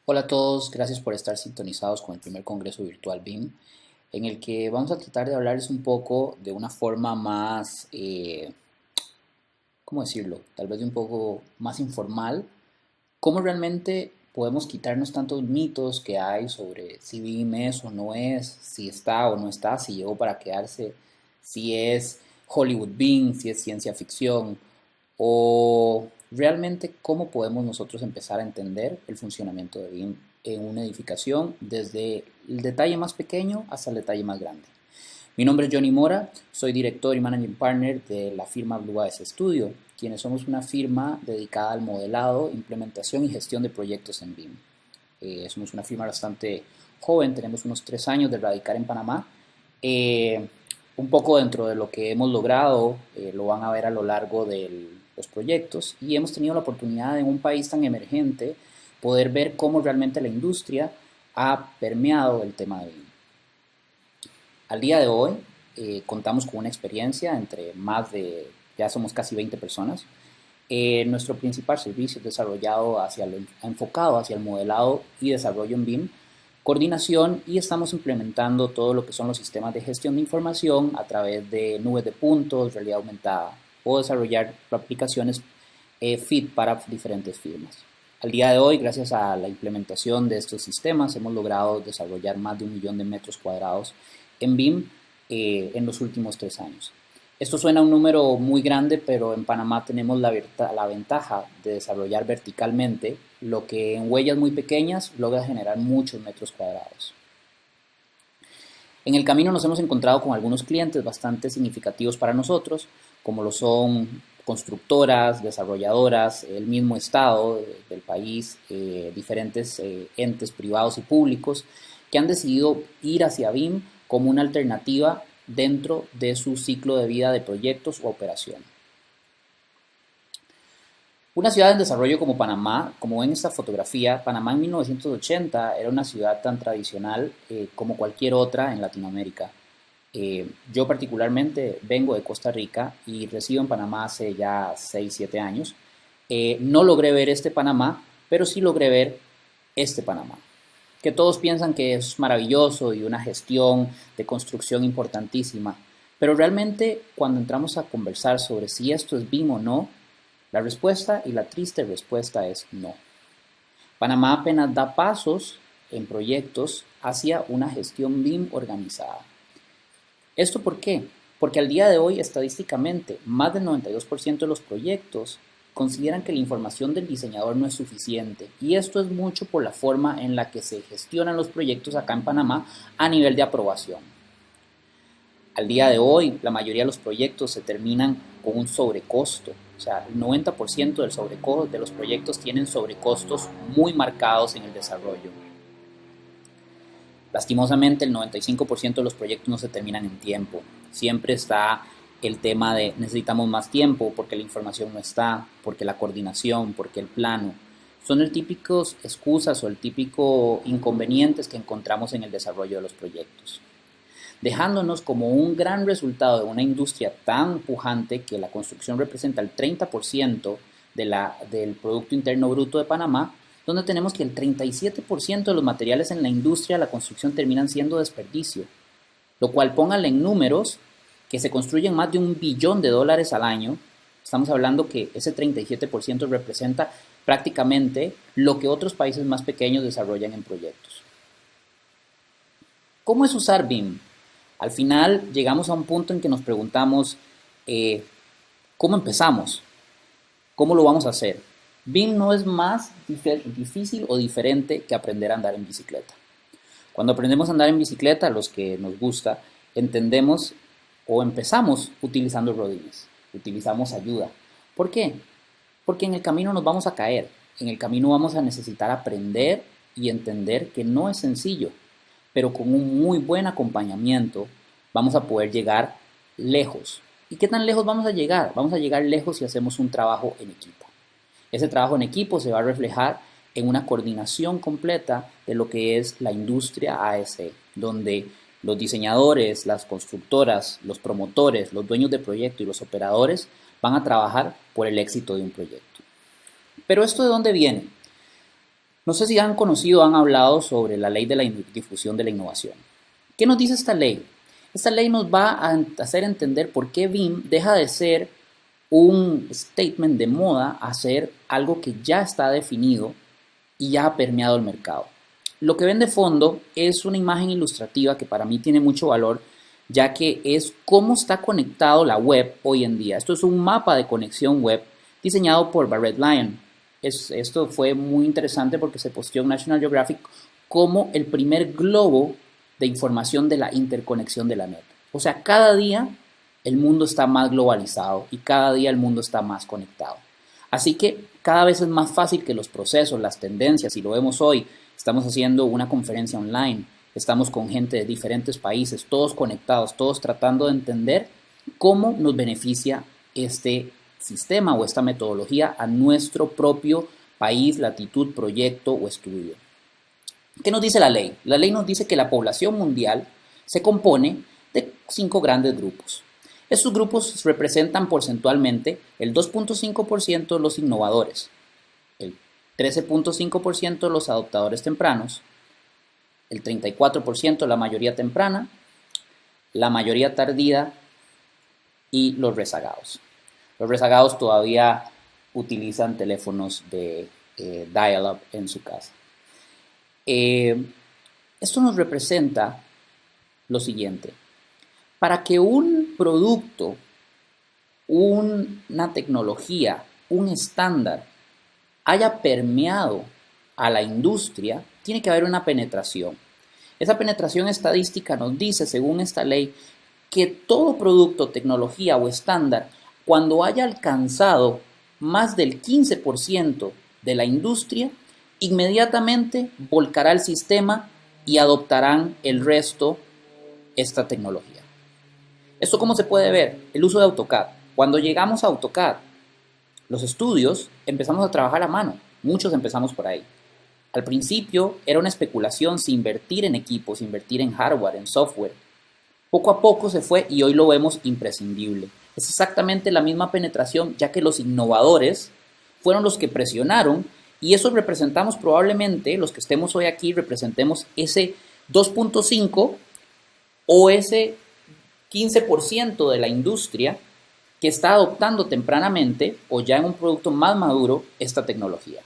Hola a todos, gracias por estar sintonizados con el primer Congreso Virtual BIM, en el que vamos a tratar de hablarles un poco de una forma más, ¿cómo decirlo? Tal vez de un poco más informal, cómo realmente podemos quitarnos tantos mitos que hay sobre si BIM es o no es, si está o no está, si llegó para quedarse, si es Hollywood BIM, si es ciencia ficción, o realmente cómo podemos nosotros empezar a entender el funcionamiento de BIM en una edificación desde el detalle más pequeño hasta el detalle más grande. Mi nombre es Johnny Mora, soy director y managing partner de la firma Blue Eyes Studio, quienes somos una firma dedicada al modelado, implementación y gestión de proyectos en BIM. Somos una firma bastante joven, tenemos unos 3 años de radicar en Panamá. Eh, un poco dentro de lo que hemos logrado, lo van a ver a lo largo de los proyectos, y hemos tenido la oportunidad en un país tan emergente poder ver cómo realmente la industria ha permeado el tema de BIM. Al día de hoy contamos con una experiencia entre más de, ya somos casi 20 personas. Nuestro principal servicio es desarrollado enfocado hacia el modelado y desarrollo en BIM, coordinación, y estamos implementando todo lo que son los sistemas de gestión de información a través de nubes de puntos, realidad aumentada, o desarrollar aplicaciones FIT para diferentes firmas. Al día de hoy, gracias a la implementación de estos sistemas, hemos logrado desarrollar más de 1 millón de metros cuadrados en BIM en los últimos 3 años. Esto suena a un número muy grande, pero en Panamá tenemos la ventaja de desarrollar verticalmente, lo que en huellas muy pequeñas logra generar muchos metros cuadrados. En el camino nos hemos encontrado con algunos clientes bastante significativos para nosotros, como lo son constructoras, desarrolladoras, el mismo Estado del país, diferentes entes privados y públicos que han decidido ir hacia BIM como una alternativa dentro de su ciclo de vida de proyectos o operación. Una ciudad en desarrollo como Panamá, como ven en esta fotografía, Panamá en 1980 era una ciudad tan tradicional como cualquier otra en Latinoamérica. Yo particularmente vengo de Costa Rica y resido en Panamá hace ya 6 7 años. No logré ver este Panamá, pero sí logré ver este Panamá, que todos piensan que es maravilloso y una gestión de construcción importantísima, pero realmente cuando entramos a conversar sobre si esto es BIM o no, la respuesta, y la triste respuesta, es no. Panamá apenas da pasos en proyectos hacia una gestión BIM organizada. ¿Esto por qué? Porque al día de hoy, estadísticamente, más del 92% de los proyectos consideran que la información del diseñador no es suficiente, y esto es mucho por la forma en la que se gestionan los proyectos acá en Panamá a nivel de aprobación. Al día de hoy, la mayoría de los proyectos se terminan con un sobrecosto. O sea, el 90% de los proyectos tienen sobrecostos muy marcados en el desarrollo. Lastimosamente, el 95% de los proyectos no se terminan en tiempo. Siempre está el tema de necesitamos más tiempo porque la información no está, porque la coordinación, porque el plano. Son el típicos excusas o el típico inconvenientes que encontramos en el desarrollo de los proyectos, dejándonos como un gran resultado de una industria tan pujante que la construcción representa el 30% del Producto Interno Bruto de Panamá, donde tenemos que el 37% de los materiales en la industria de la construcción terminan siendo desperdicio, lo cual, pónganle en números, que se construyen más de $1 billón al año. Estamos hablando que ese 37% representa prácticamente lo que otros países más pequeños desarrollan en proyectos. ¿Cómo es usar BIM? Al final llegamos a un punto en que nos preguntamos, ¿cómo empezamos? ¿Cómo lo vamos a hacer? BIM no es más difícil o diferente que aprender a andar en bicicleta. Cuando aprendemos a andar en bicicleta, los que nos gusta, entendemos o empezamos utilizando rodillas, utilizamos ayuda. ¿Por qué? Porque en el camino nos vamos a caer, en el camino vamos a necesitar aprender y entender que no es sencillo, pero con un muy buen acompañamiento vamos a poder llegar lejos. ¿Y qué tan lejos vamos a llegar? Vamos a llegar lejos si hacemos un trabajo en equipo. Ese trabajo en equipo se va a reflejar en una coordinación completa de lo que es la industria AS, donde los diseñadores, las constructoras, los promotores, los dueños de proyecto y los operadores van a trabajar por el éxito de un proyecto. Pero ¿esto de dónde viene? No sé si han conocido o han hablado sobre la ley de la difusión de la innovación. ¿Qué nos dice esta ley? Esta ley nos va a hacer entender por qué BIM deja de ser un statement de moda a ser algo que ya está definido y ya ha permeado el mercado. Lo que ven de fondo es una imagen ilustrativa que para mí tiene mucho valor, ya que es cómo está conectado la web hoy en día. Esto es un mapa de conexión web diseñado por Barrett Lyon. Esto fue muy interesante porque se posteó en National Geographic como el primer globo de información de la interconexión de la net. O sea, cada día el mundo está más globalizado y cada día el mundo está más conectado. Así que cada vez es más fácil que los procesos, las tendencias, y lo vemos hoy, estamos haciendo una conferencia online, estamos con gente de diferentes países, todos conectados, todos tratando de entender cómo nos beneficia este sistema o esta metodología a nuestro propio país, latitud, proyecto o estudio. ¿Qué nos dice la ley? La ley nos dice que la población mundial se compone de 5 grandes grupos. Estos grupos representan porcentualmente el 2.5% los innovadores, el 13.5% los adoptadores tempranos, el 34% la mayoría temprana, la mayoría tardía y los rezagados. Los rezagados todavía utilizan teléfonos de dial-up en su casa. Esto nos representa lo siguiente. Para que un producto, una tecnología, un estándar haya permeado a la industria, tiene que haber una penetración. Esa penetración estadística nos dice, según esta ley, que todo producto, tecnología o estándar, cuando haya alcanzado más del 15% de la industria, inmediatamente volcará el sistema y adoptarán el resto esta tecnología. ¿Esto cómo se puede ver? El uso de AutoCAD. Cuando llegamos a AutoCAD, los estudios empezamos a trabajar a mano. Muchos empezamos por ahí. Al principio era una especulación sin invertir en equipos, invertir en hardware, en software. Poco a poco se fue y hoy lo vemos imprescindible. Es exactamente la misma penetración, ya que los innovadores fueron los que presionaron y eso representamos probablemente, los que estemos hoy aquí, representemos ese 2.5 o ese 15% de la industria que está adoptando tempranamente o ya en un producto más maduro esta tecnología.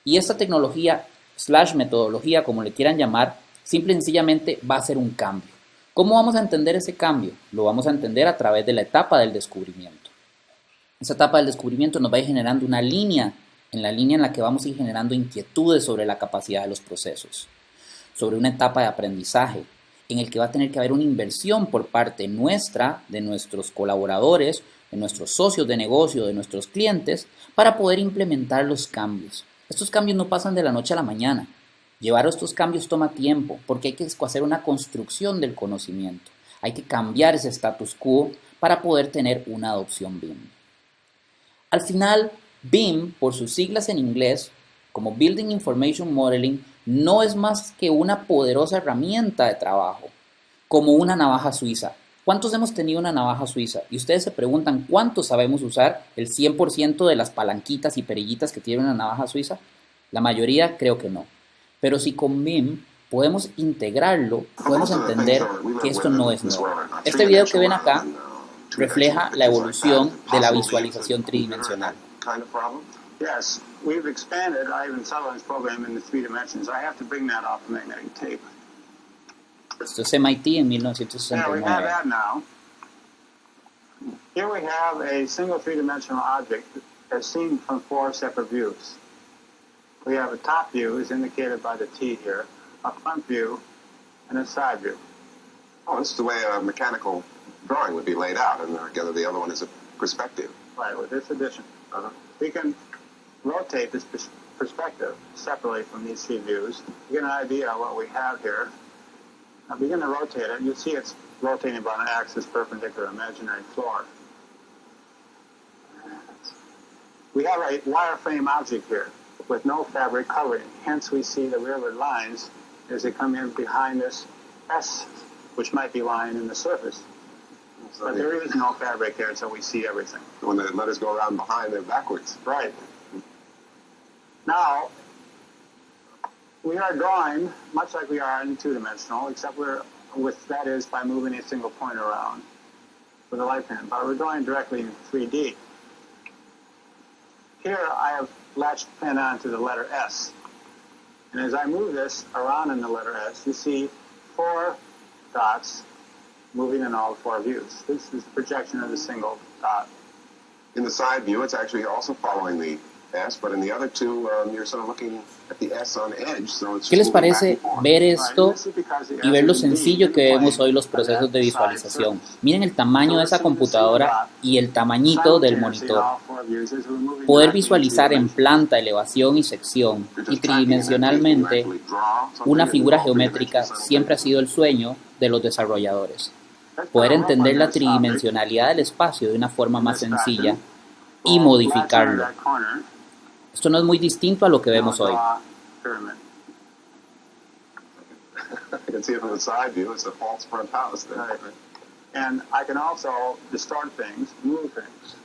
Y esta tecnología / metodología, como le quieran llamar, simple y sencillamente va a ser un cambio. ¿Cómo vamos a entender ese cambio? Lo vamos a entender a través de la etapa del descubrimiento. Esa etapa del descubrimiento nos va a ir generando una línea, en la línea en la que vamos a ir generando inquietudes sobre la capacidad de los procesos, sobre una etapa de aprendizaje, en el que va a tener que haber una inversión por parte nuestra, de nuestros colaboradores, de nuestros socios de negocio, de nuestros clientes, para poder implementar los cambios. Estos cambios no pasan de la noche a la mañana. Llevar estos cambios toma tiempo, porque hay que hacer una construcción del conocimiento. Hay que cambiar ese status quo para poder tener una adopción BIM. Al final, BIM, por sus siglas en inglés, como Building Information Modeling, no es más que una poderosa herramienta de trabajo, como una navaja suiza. ¿Cuántos hemos tenido una navaja suiza? Y ustedes se preguntan, ¿cuántos sabemos usar el 100% de las palanquitas y perillitas que tiene una navaja suiza? La mayoría creo que no. Pero si con BIM podemos integrarlo, podemos entender que esto no es nuevo. Este video que ven acá refleja la evolución de la visualización tridimensional. Yes, we've expanded Ivan Sutherland's program into 3 dimensions. I have to bring that off the magnetic tape. Esto es MIT en Yeah, we 1969. have that now. Here we have a single 3-dimensional object as seen from 4 separate views. We have a top view, is indicated by the T here, a front view, and a side view. Oh, this is the way a mechanical drawing would be laid out, and together the other one is a perspective. Right, with this addition. We can rotate this perspective separately from these 3 views. You get an idea of what we have here. Now begin to rotate it. You see it's rotating about an axis perpendicular to imaginary floor. We have a wireframe object here with no fabric covering. Hence we see the railroad lines as they come in behind this S, which might be lying in the surface. But there is no fabric here, so we see everything. When the letters go around behind, they're backwards. Right. Now, we are drawing much like we are in two-dimensional, except that is by moving a single point around with a light pen, but we're drawing directly in 3D. Here I have latched the pen onto the letter S. And as I move this around in the letter S, you see 4 dots moving in all 4 views. This is the projection of the single dot. In the side view, it's actually also following the S, but in the other two, you're sort of looking at the S on edge, so it's ¿Qué les moving back parece and forth. ver esto y ver lo sencillo que vemos hoy los procesos de visualización? Miren el tamaño de esa computadora y el tamañito del monitor. Poder visualizar en planta, elevación y sección y tridimensionalmente una figura geométrica siempre ha sido el sueño de los desarrolladores. Poder entender la tridimensionalidad del espacio de una forma más sencilla y modificarlo. Esto no es muy distinto a lo que vemos hoy. You can see it from the side view. It's a false front house there. Right. And I can also distort things, move things,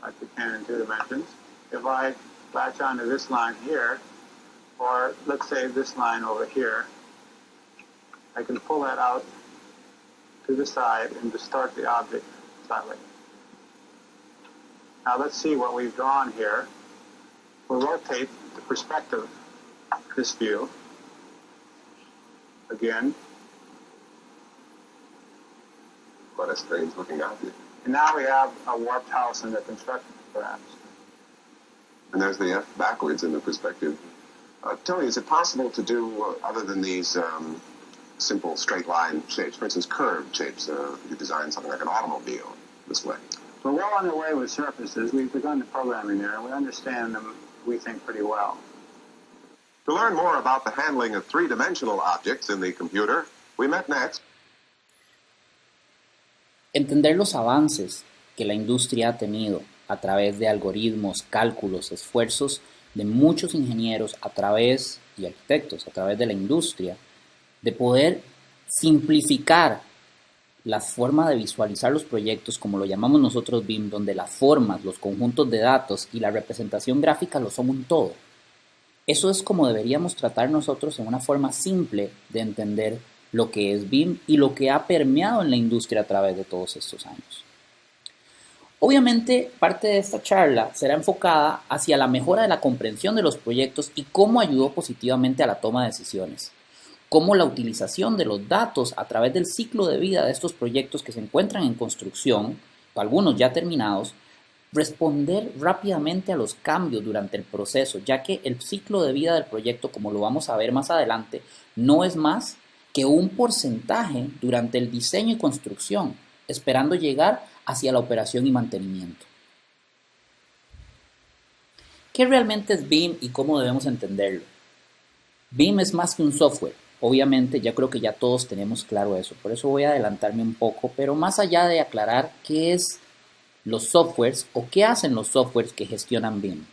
like we can in 2 dimensions. If I latch onto this line here, or let's say this line over here, I can pull that out to the side and distort the object slightly. Now let's see what we've drawn here. We'll rotate the perspective of this view. Again. Quite a strange looking object. And now we have a warped house under construction, perhaps. And there's the F backwards in the perspective. Tony, is it possible to do, other than these simple straight line shapes, for instance, curved shapes, you design something like an automobile this way? We're well on the way with surfaces. We've begun the programming there, and we understand them, we think, pretty well. To learn more about the handling of three-dimensional objects in the computer, we met next. Entender los avances que la industria ha tenido a través de algoritmos, cálculos, esfuerzos de muchos ingenieros y arquitectos a través de la industria, de poder simplificar la forma de visualizar los proyectos, como lo llamamos nosotros BIM, donde las formas, los conjuntos de datos y la representación gráfica lo son un todo. Eso es como deberíamos tratar nosotros en una forma simple de entender lo que es BIM y lo que ha permeado en la industria a través de todos estos años. Obviamente, parte de esta charla será enfocada hacia la mejora de la comprensión de los proyectos y cómo ayudó positivamente a la toma de decisiones. Cómo la utilización de los datos a través del ciclo de vida de estos proyectos que se encuentran en construcción, algunos ya terminados, responder rápidamente a los cambios durante el proceso, ya que el ciclo de vida del proyecto, como lo vamos a ver más adelante, no es más que un porcentaje durante el diseño y construcción, esperando llegar hacia la operación y mantenimiento. ¿Qué realmente es BIM y cómo debemos entenderlo? BIM es más que un software. Obviamente, ya creo que ya todos tenemos claro eso, por eso voy a adelantarme un poco, pero más allá de aclarar qué es los softwares o qué hacen los softwares que gestionan BIM.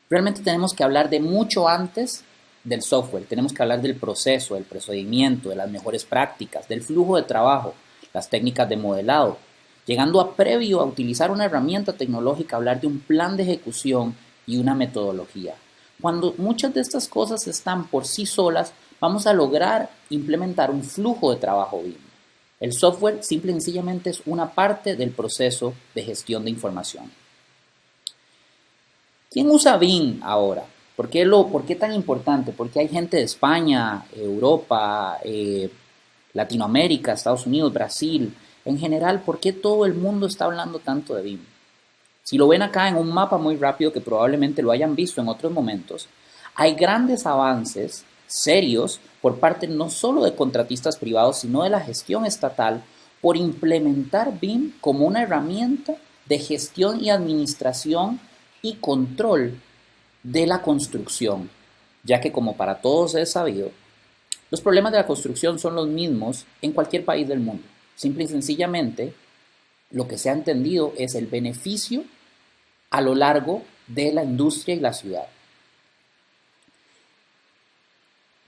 Realmente tenemos que hablar de mucho antes del software, tenemos que hablar del proceso, del procedimiento, de las mejores prácticas, del flujo de trabajo, las técnicas de modelado, llegando a previo a utilizar una herramienta tecnológica, hablar de un plan de ejecución y una metodología. Cuando muchas de estas cosas están por sí solas, vamos a lograr implementar un flujo de trabajo BIM. El software simple y sencillamente es una parte del proceso de gestión de información. ¿Quién usa BIM ahora? ¿Por qué tan importante? Porque hay gente de España, Europa, Latinoamérica, Estados Unidos, Brasil. En general, ¿por qué todo el mundo está hablando tanto de BIM? Si lo ven acá en un mapa muy rápido, que probablemente lo hayan visto en otros momentos, hay grandes avances serios por parte no solo de contratistas privados, sino de la gestión estatal por implementar BIM como una herramienta de gestión y administración y control de la construcción, ya que como para todos es sabido, los problemas de la construcción son los mismos en cualquier país del mundo. Simple y sencillamente, lo que se ha entendido es el beneficio a lo largo de la industria y la ciudad.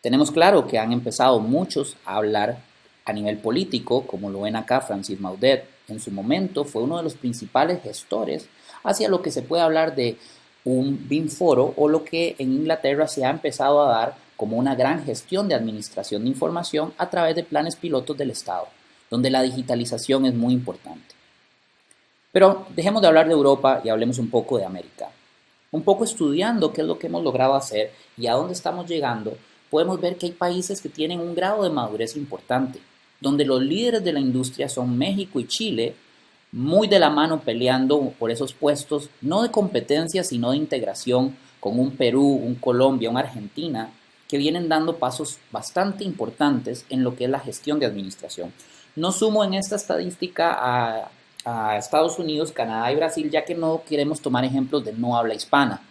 Tenemos claro que han empezado muchos a hablar a nivel político, como lo ven acá Francis Maudet. En su momento fue uno de los principales gestores hacia lo que se puede hablar de un BIM foro o lo que en Inglaterra se ha empezado a dar como una gran gestión de administración de información a través de planes pilotos del Estado, donde la digitalización es muy importante. Pero dejemos de hablar de Europa y hablemos un poco de América. Un poco estudiando qué es lo que hemos logrado hacer y a dónde estamos llegando, podemos ver que hay países que tienen un grado de madurez importante, donde los líderes de la industria son México y Chile, muy de la mano peleando por esos puestos, no de competencia, sino de integración con un Perú, un Colombia, una Argentina, que vienen dando pasos bastante importantes en lo que es la gestión de administración. No sumo en esta estadística a Estados Unidos, Canadá y Brasil, ya que no queremos tomar ejemplos de no habla hispana,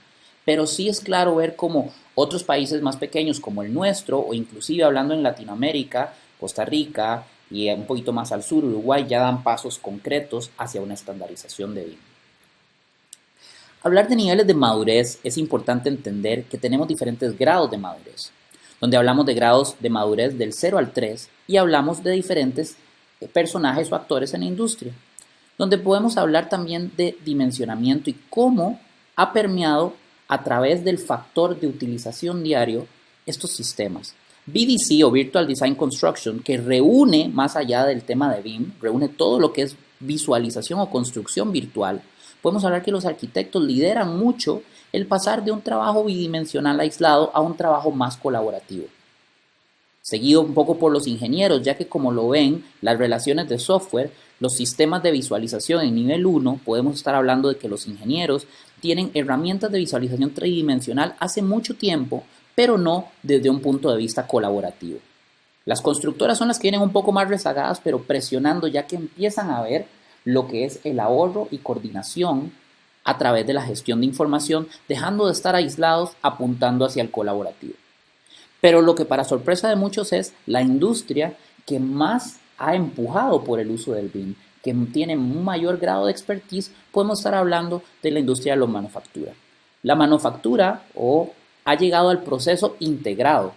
pero sí es claro ver cómo otros países más pequeños como el nuestro, o inclusive hablando en Latinoamérica, Costa Rica y un poquito más al sur, Uruguay, ya dan pasos concretos hacia una estandarización de BIM. Hablar de niveles de madurez es importante entender que tenemos diferentes grados de madurez, donde hablamos de grados de madurez del 0 al 3 y hablamos de diferentes personajes o actores en la industria, donde podemos hablar también de dimensionamiento y cómo ha permeado a través del factor de utilización diario estos sistemas. VDC o Virtual Design Construction, que reúne más allá del tema de BIM, reúne todo lo que es visualización o construcción virtual. Podemos hablar que los arquitectos lideran mucho el pasar de un trabajo bidimensional aislado a un trabajo más colaborativo. Seguido un poco por los ingenieros, ya que como lo ven, las relaciones de software, los sistemas de visualización en nivel 1, podemos estar hablando de que los ingenieros tienen herramientas de visualización tridimensional hace mucho tiempo, pero no desde un punto de vista colaborativo. Las constructoras son las que vienen un poco más rezagadas, pero presionando ya que empiezan a ver lo que es el ahorro y coordinación a través de la gestión de información, dejando de estar aislados, apuntando hacia el colaborativo. Pero lo que para sorpresa de muchos es la industria que más ha empujado por el uso del BIM, que tiene un mayor grado de expertise, podemos estar hablando de la industria de la manufactura. La manufactura ha llegado al proceso integrado,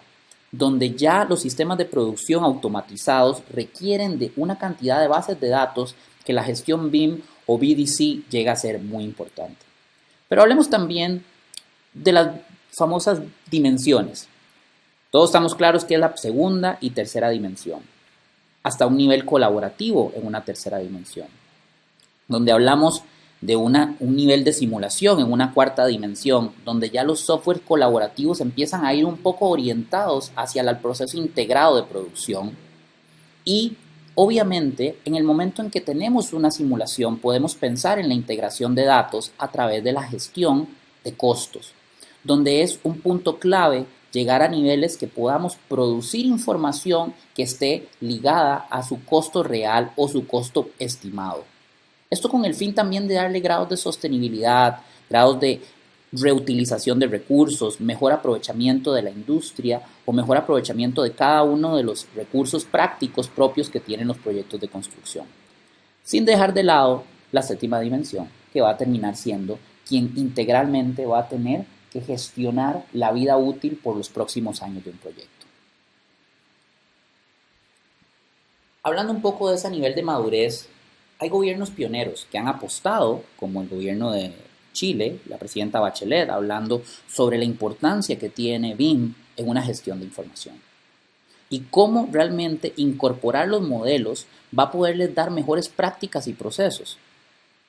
donde ya los sistemas de producción automatizados requieren de una cantidad de bases de datos que la gestión BIM o VDC llega a ser muy importante. Pero hablemos también de las famosas dimensiones. Todos estamos claros que es la segunda y tercera dimensión, hasta un nivel colaborativo en una tercera dimensión, donde hablamos de un nivel de simulación en una cuarta dimensión, donde ya los softwares colaborativos empiezan a ir un poco orientados hacia el proceso integrado de producción. Y obviamente, en el momento en que tenemos una simulación, podemos pensar en la integración de datos a través de la gestión de costos, donde es un punto clave llegar a niveles que podamos producir información que esté ligada a su costo real o su costo estimado. Esto con el fin también de darle grados de sostenibilidad, grados de reutilización de recursos, mejor aprovechamiento de la industria o mejor aprovechamiento de cada uno de los recursos prácticos propios que tienen los proyectos de construcción. Sin dejar de lado la séptima dimensión, que va a terminar siendo quien integralmente va a tener que gestionar la vida útil por los próximos años de un proyecto. Hablando un poco de ese nivel de madurez, hay gobiernos pioneros que han apostado, como el gobierno de Chile, la presidenta Bachelet, hablando sobre la importancia que tiene BIM en una gestión de información y cómo realmente incorporar los modelos va a poderles dar mejores prácticas y procesos,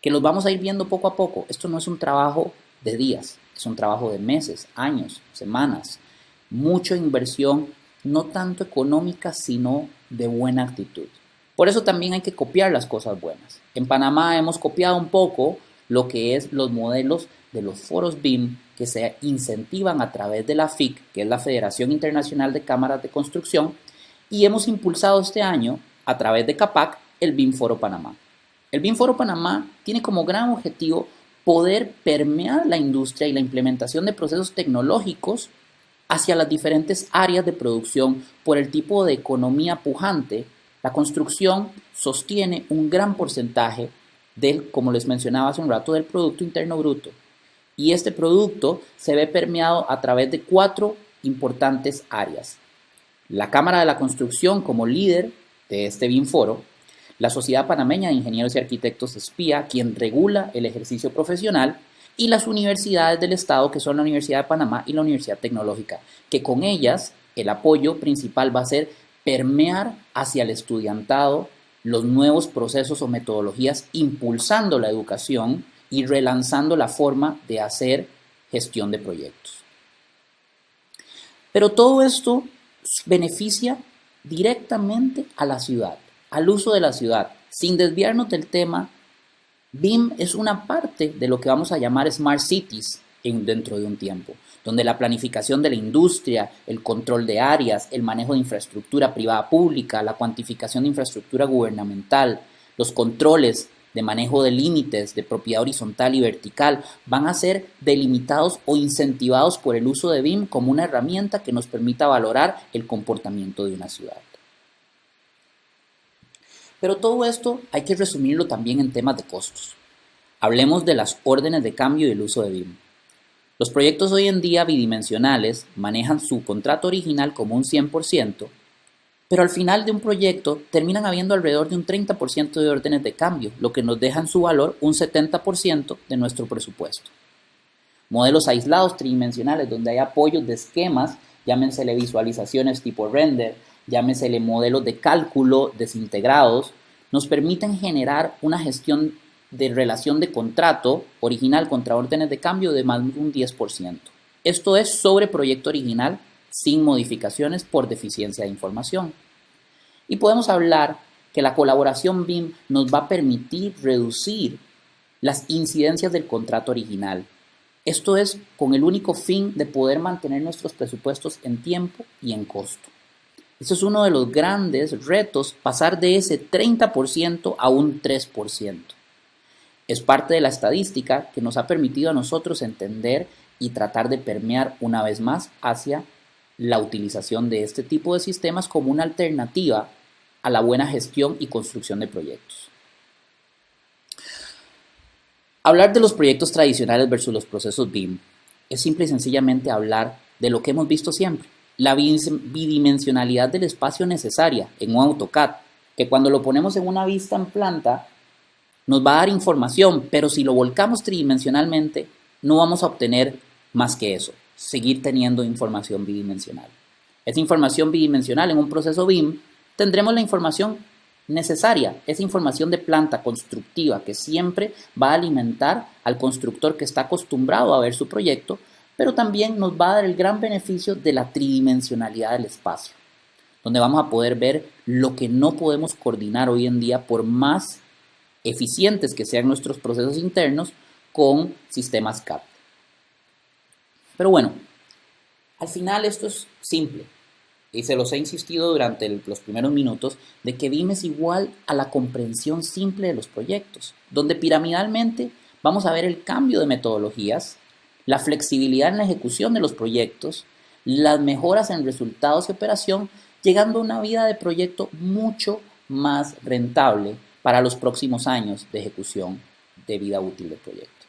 que los vamos a ir viendo poco a poco. Esto no es un trabajo de días, es un trabajo de meses, años, semanas, mucha inversión, no tanto económica, sino de buena actitud. Por eso también hay que copiar las cosas buenas. En Panamá hemos copiado un poco lo que es los modelos de los foros BIM que se incentivan a través de la FIC, que es la Federación Internacional de Cámaras de Construcción, y hemos impulsado este año, a través de CAPAC, el BIM Foro Panamá. El BIM Foro Panamá tiene como gran objetivo poder permear la industria y la implementación de procesos tecnológicos hacia las diferentes áreas de producción por el tipo de economía pujante. La construcción sostiene un gran porcentaje del, como les mencionaba hace un rato, del Producto Interno Bruto. Y este producto se ve permeado a través de 4 importantes áreas. La Cámara de la Construcción como líder de este BIM Foro, la Sociedad Panameña de Ingenieros y Arquitectos SPIA, quien regula el ejercicio profesional, y las universidades del Estado, que son la Universidad de Panamá y la Universidad Tecnológica, que con ellas el apoyo principal va a ser permear hacia el estudiantado los nuevos procesos o metodologías, impulsando la educación y relanzando la forma de hacer gestión de proyectos. Pero todo esto beneficia directamente a la ciudad, al uso de la ciudad. Sin desviarnos del tema, BIM es una parte de lo que vamos a llamar Smart Cities dentro de un tiempo, donde la planificación de la industria, el control de áreas, el manejo de infraestructura privada pública, la cuantificación de infraestructura gubernamental, los controles de manejo de límites de propiedad horizontal y vertical van a ser delimitados o incentivados por el uso de BIM como una herramienta que nos permita valorar el comportamiento de una ciudad. Pero todo esto hay que resumirlo también en temas de costos. Hablemos de las órdenes de cambio y el uso de BIM. Los proyectos hoy en día bidimensionales manejan su contrato original como un 100%, pero al final de un proyecto terminan habiendo alrededor de un 30% de órdenes de cambio, lo que nos deja en su valor un 70% de nuestro presupuesto. Modelos aislados tridimensionales donde hay apoyos de esquemas, llámensele visualizaciones tipo render, llámensele modelos de cálculo desintegrados, nos permiten generar una gestión de relación de contrato original contra órdenes de cambio de más de un 10%. Esto es sobre proyecto original sin modificaciones por deficiencia de información. Y podemos hablar que la colaboración BIM nos va a permitir reducir las incidencias del contrato original. Esto es con el único fin de poder mantener nuestros presupuestos en tiempo y en costo. Eso es uno de los grandes retos, pasar de ese 30% a un 3%. Es parte de la estadística que nos ha permitido a nosotros entender y tratar de permear una vez más hacia la utilización de este tipo de sistemas como una alternativa a la buena gestión y construcción de proyectos. Hablar de los proyectos tradicionales versus los procesos BIM es simple y sencillamente hablar de lo que hemos visto siempre, la bidimensionalidad del espacio necesaria en un AutoCAD, que cuando lo ponemos en una vista en planta nos va a dar información, pero si lo volcamos tridimensionalmente no vamos a obtener más que eso, seguir teniendo información bidimensional. Esa información bidimensional en un proceso BIM tendremos la información necesaria, esa información de planta constructiva que siempre va a alimentar al constructor que está acostumbrado a ver su proyecto, pero también nos va a dar el gran beneficio de la tridimensionalidad del espacio, donde vamos a poder ver lo que no podemos coordinar hoy en día por más eficientes que sean nuestros procesos internos con sistemas CAD. Pero bueno, al final esto es simple. Y se los he insistido durante los primeros minutos de que BIM es igual a la comprensión simple de los proyectos, donde piramidalmente vamos a ver el cambio de metodologías, la flexibilidad en la ejecución de los proyectos, las mejoras en resultados y operación, llegando a una vida de proyecto mucho más rentable para los próximos años de ejecución de vida útil del proyecto.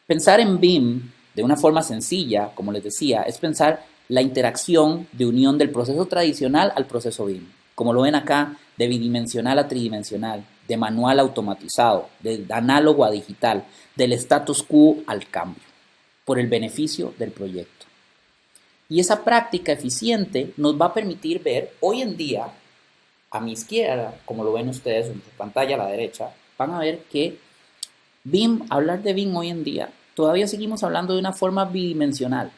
Pensar en BIM de una forma sencilla, como les decía, es pensar la interacción de unión del proceso tradicional al proceso BIM. Como lo ven acá, de bidimensional a tridimensional, de manual a automatizado, de análogo a digital, del status quo al cambio, por el beneficio del proyecto. Y esa práctica eficiente nos va a permitir ver hoy en día, a mi izquierda, como lo ven ustedes en su pantalla a la derecha, van a ver que BIM, hablar de BIM hoy en día, todavía seguimos hablando de una forma bidimensional,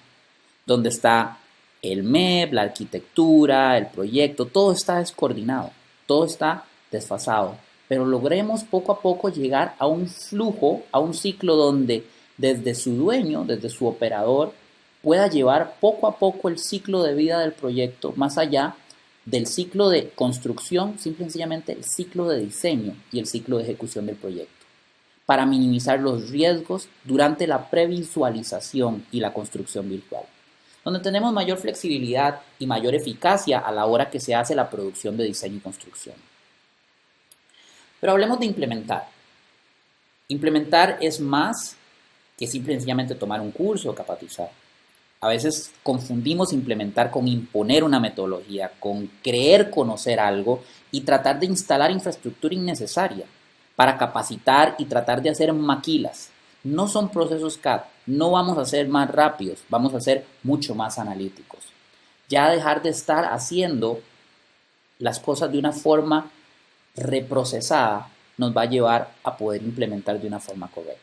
donde está el MEP, la arquitectura, el proyecto, todo está descoordinado, todo está desfasado, pero logremos poco a poco llegar a un flujo, a un ciclo donde desde su dueño, desde su operador, pueda llevar poco a poco el ciclo de vida del proyecto más allá del ciclo de construcción, simple y sencillamente el ciclo de diseño y el ciclo de ejecución del proyecto, para minimizar los riesgos durante la previsualización y la construcción virtual, donde tenemos mayor flexibilidad y mayor eficacia a la hora que se hace la producción de diseño y construcción. Pero hablemos de implementar. Implementar es más que simple y sencillamente tomar un curso o capacitizar. A veces confundimos implementar con imponer una metodología, con creer conocer algo y tratar de instalar infraestructura innecesaria para capacitar y tratar de hacer maquilas, no son procesos CAD, no vamos a ser más rápidos, vamos a ser mucho más analíticos. Ya dejar de estar haciendo las cosas de una forma reprocesada nos va a llevar a poder implementar de una forma correcta.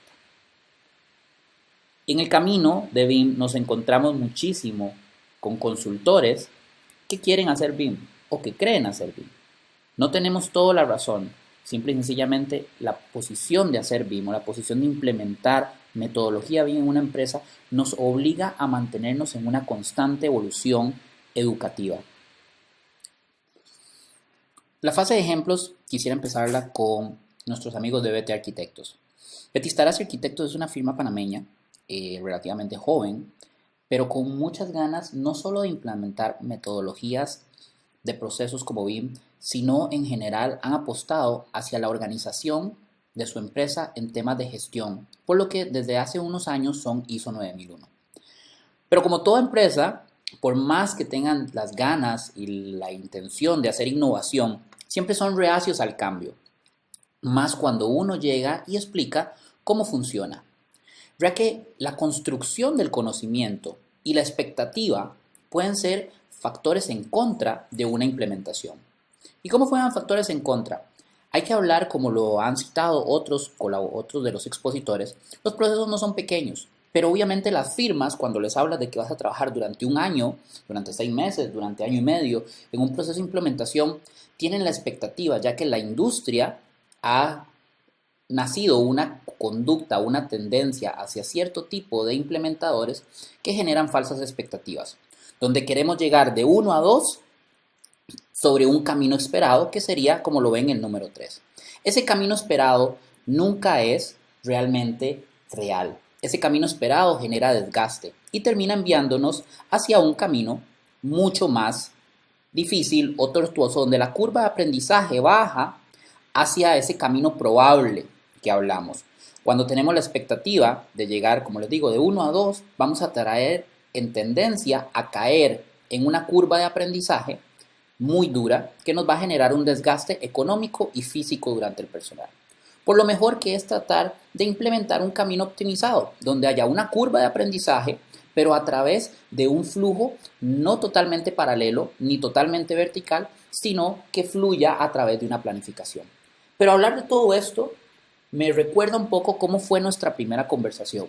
En el camino de BIM nos encontramos muchísimo con consultores que quieren hacer BIM o que creen hacer BIM. No tenemos toda la razón, simple y sencillamente la posición de hacer BIM o la posición de implementar metodología BIM en una empresa nos obliga a mantenernos en una constante evolución educativa. La fase de ejemplos quisiera empezarla con nuestros amigos de BT Arquitectos. Betistarás Arquitectos es una firma panameña relativamente joven, pero con muchas ganas no solo de implementar metodologías de procesos como BIM, sino en general han apostado hacia la organización de su empresa en temas de gestión, por lo que desde hace unos años son ISO 9001. Pero como toda empresa, por más que tengan las ganas y la intención de hacer innovación, siempre son reacios al cambio, más cuando uno llega y explica cómo funciona, ya que la construcción del conocimiento y la expectativa pueden ser factores en contra de una implementación. ¿Y cómo fueron factores en contra? Hay que hablar, como lo han citado otros de los expositores, los procesos no son pequeños, pero obviamente las firmas, cuando les hablas de que vas a trabajar durante un año, durante 6 meses, durante año y medio, en un proceso de implementación, tienen la expectativa, ya que la industria ha nacido una conducta, una tendencia hacia cierto tipo de implementadores que generan falsas expectativas, donde queremos llegar de 1 a 2 sobre un camino esperado que sería como lo ven en el número 3. Ese camino esperado nunca es realmente real. Ese camino esperado genera desgaste y termina enviándonos hacia un camino mucho más difícil o tortuoso, donde la curva de aprendizaje baja hacia ese camino probable que hablamos. Cuando tenemos la expectativa de llegar, como les digo, de 1 a 2, vamos a traer en tendencia a caer en una curva de aprendizaje muy dura que nos va a generar un desgaste económico y físico durante el personal. Por lo mejor que es tratar de implementar un camino optimizado, donde haya una curva de aprendizaje, pero a través de un flujo no totalmente paralelo ni totalmente vertical, sino que fluya a través de una planificación. Pero hablar de todo esto me recuerda un poco cómo fue nuestra primera conversación.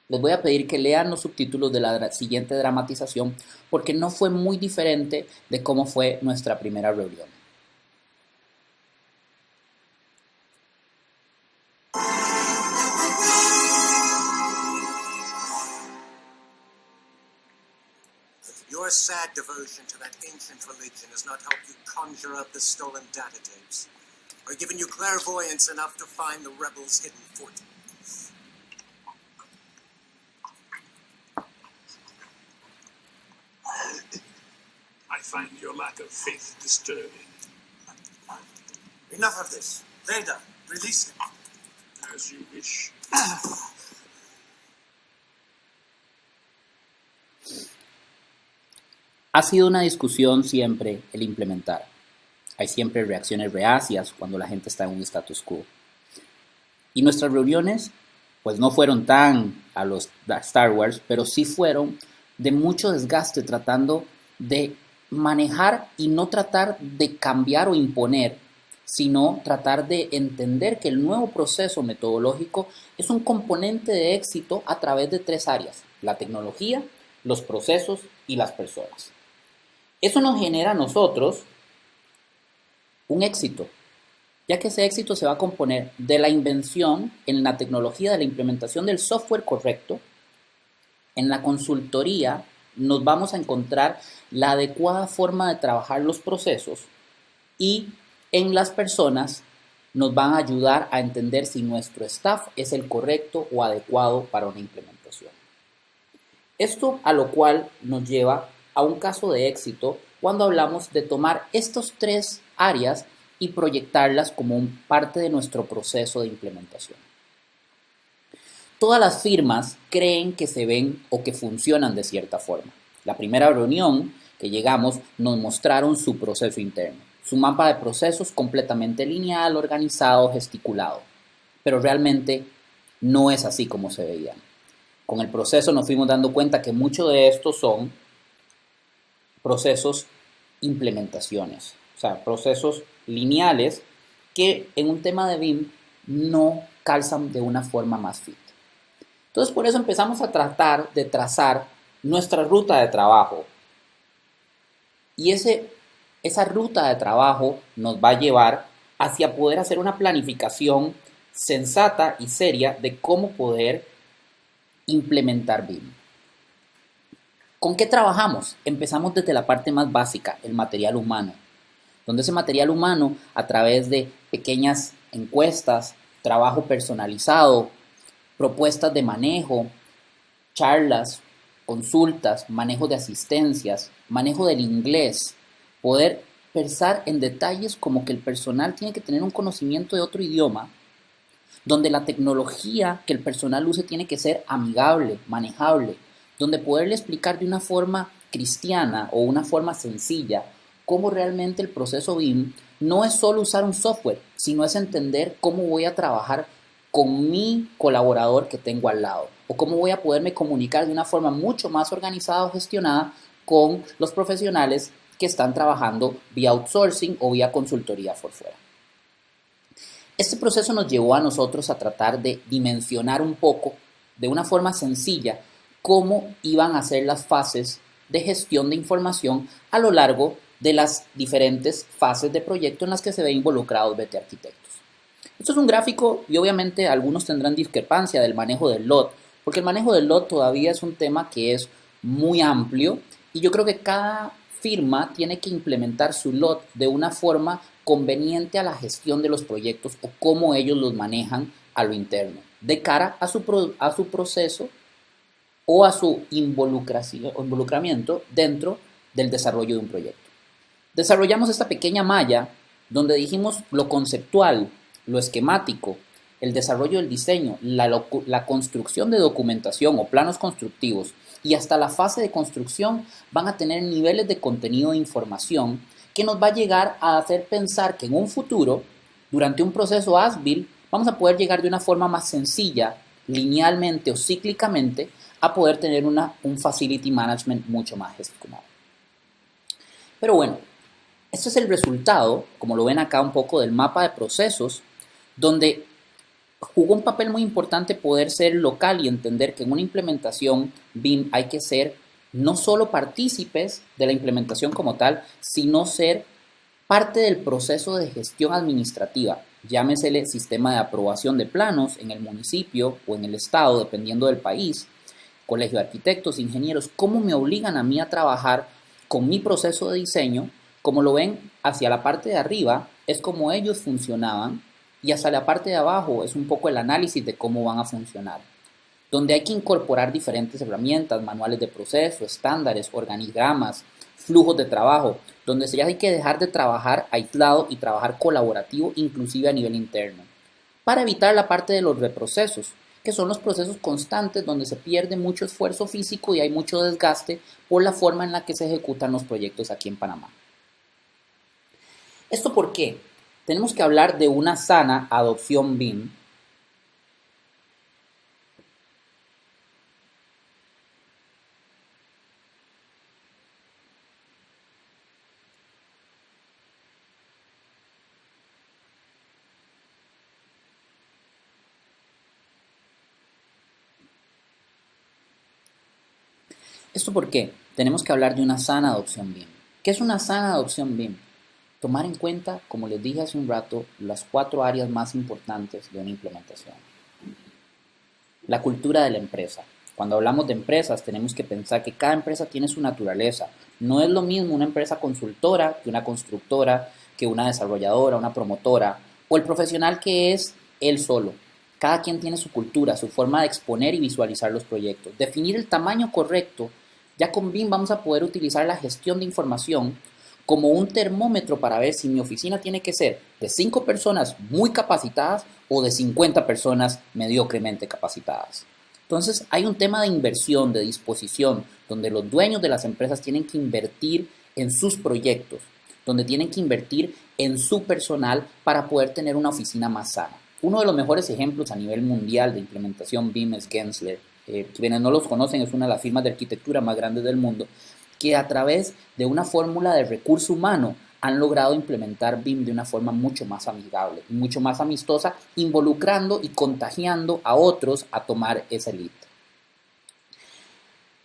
Les voy a pedir que lean los subtítulos de la siguiente dramatización porque no fue muy diferente de cómo fue nuestra primera reunión. Your sad devotion to that ancient religion has not helped you conjure up the stolen data tapes, or given you clairvoyance enough to find the rebels' hidden fort. I find your lack of faith disturbing. Enough of this. Veda, release him. As you wish. Ha sido una discusión siempre el implementar. Hay siempre reacciones reacias cuando la gente está en un status quo. Y nuestras reuniones, pues no fueron tan a los Star Wars, pero sí fueron de mucho desgaste tratando de manejar y no tratar de cambiar o imponer, sino tratar de entender que el nuevo proceso metodológico es un componente de éxito a través de 3 áreas: la tecnología, los procesos y las personas. Eso nos genera a nosotros un éxito, ya que ese éxito se va a componer de la invención en la tecnología, de la implementación del software correcto. En la consultoría nos vamos a encontrar la adecuada forma de trabajar los procesos y en las personas nos van a ayudar a entender si nuestro staff es el correcto o adecuado para una implementación. Esto a lo cual nos lleva a un caso de éxito cuando hablamos de tomar estas 3 áreas y proyectarlas como parte de nuestro proceso de implementación. Todas las firmas creen que se ven o que funcionan de cierta forma. La primera reunión que llegamos nos mostraron su proceso interno, su mapa de procesos completamente lineal, organizado, gesticulado. Pero realmente no es así como se veía. Con el proceso nos fuimos dando cuenta que muchos de estos son procesos implementaciones, o sea, procesos lineales que en un tema de BIM no calzan de una forma más fit. Entonces, por eso empezamos a tratar de trazar nuestra ruta de trabajo. Y esa ruta de trabajo nos va a llevar hacia poder hacer una planificación sensata y seria de cómo poder implementar BIM. ¿Con qué trabajamos? Empezamos desde la parte más básica, el material humano, donde ese material humano, a través de pequeñas encuestas, trabajo personalizado, propuestas de manejo, charlas, consultas, manejo de asistencias, manejo del inglés, poder pensar en detalles como que el personal tiene que tener un conocimiento de otro idioma, donde la tecnología que el personal use tiene que ser amigable, manejable, donde poderle explicar de una forma cristiana o una forma sencilla cómo realmente el proceso BIM no es solo usar un software, sino es entender cómo voy a trabajar con mi colaborador que tengo al lado o cómo voy a poderme comunicar de una forma mucho más organizada o gestionada con los profesionales que están trabajando vía outsourcing o vía consultoría por fuera. Este proceso nos llevó a nosotros a tratar de dimensionar un poco, de una forma sencilla, cómo iban a ser las fases de gestión de información a lo largo de las diferentes fases de proyecto en las que se ve involucrados BT Arquitectos. Esto es un gráfico y obviamente algunos tendrán discrepancia del manejo del LOT, porque el manejo del LOT todavía es un tema que es muy amplio y yo creo que cada firma tiene que implementar su LOT de una forma conveniente a la gestión de los proyectos o cómo ellos los manejan a lo interno, de cara a su proceso o a su involucramiento dentro del desarrollo de un proyecto. Desarrollamos esta pequeña malla donde dijimos lo conceptual, lo esquemático, el desarrollo del diseño, la construcción de documentación o planos constructivos y hasta la fase de construcción van a tener niveles de contenido de información que nos va a llegar a hacer pensar que en un futuro, durante un proceso as-built, vamos a poder llegar de una forma más sencilla, linealmente o cíclicamente, a poder tener un facility management mucho más gestionado. Pero bueno, este es el resultado, como lo ven acá un poco, del mapa de procesos, donde jugó un papel muy importante poder ser local y entender que en una implementación BIM hay que ser no solo partícipes de la implementación como tal, sino ser parte del proceso de gestión administrativa, llámesele sistema de aprobación de planos en el municipio o en el estado, dependiendo del país, colegio de arquitectos, ingenieros, cómo me obligan a mí a trabajar con mi proceso de diseño. Como lo ven hacia la parte de arriba, es como ellos funcionaban y hacia la parte de abajo es un poco el análisis de cómo van a funcionar, donde hay que incorporar diferentes herramientas, manuales de proceso, estándares, organigramas, flujos de trabajo, donde ya hay que dejar de trabajar aislado y trabajar colaborativo, inclusive a nivel interno, para evitar la parte de los reprocesos, que son los procesos constantes donde se pierde mucho esfuerzo físico y hay mucho desgaste por la forma en la que se ejecutan los proyectos aquí en Panamá. ¿Esto por qué? Tenemos que hablar de una sana adopción BIM. ¿Esto por qué? Tenemos que hablar de una sana adopción BIM. ¿Qué es una sana adopción BIM? Tomar en cuenta, como les dije hace un rato, las 4 áreas más importantes de una implementación. La cultura de la empresa. Cuando hablamos de empresas, tenemos que pensar que cada empresa tiene su naturaleza. No es lo mismo una empresa consultora que una constructora, que una desarrolladora, una promotora, o el profesional que es él solo. Cada quien tiene su cultura, su forma de exponer y visualizar los proyectos. Definir el tamaño correcto. Ya con BIM vamos a poder utilizar la gestión de información como un termómetro para ver si mi oficina tiene que ser de 5 personas muy capacitadas o de 50 personas mediocremente capacitadas. Entonces hay un tema de inversión, de disposición, donde los dueños de las empresas tienen que invertir en sus proyectos, donde tienen que invertir en su personal para poder tener una oficina más sana. Uno de los mejores ejemplos a nivel mundial de implementación BIM es Gensler. Quienes no los conocen, es una de las firmas de arquitectura más grandes del mundo, que a través de una fórmula de recurso humano han logrado implementar BIM de una forma mucho más amigable, mucho más amistosa, involucrando y contagiando a otros a tomar esa lead.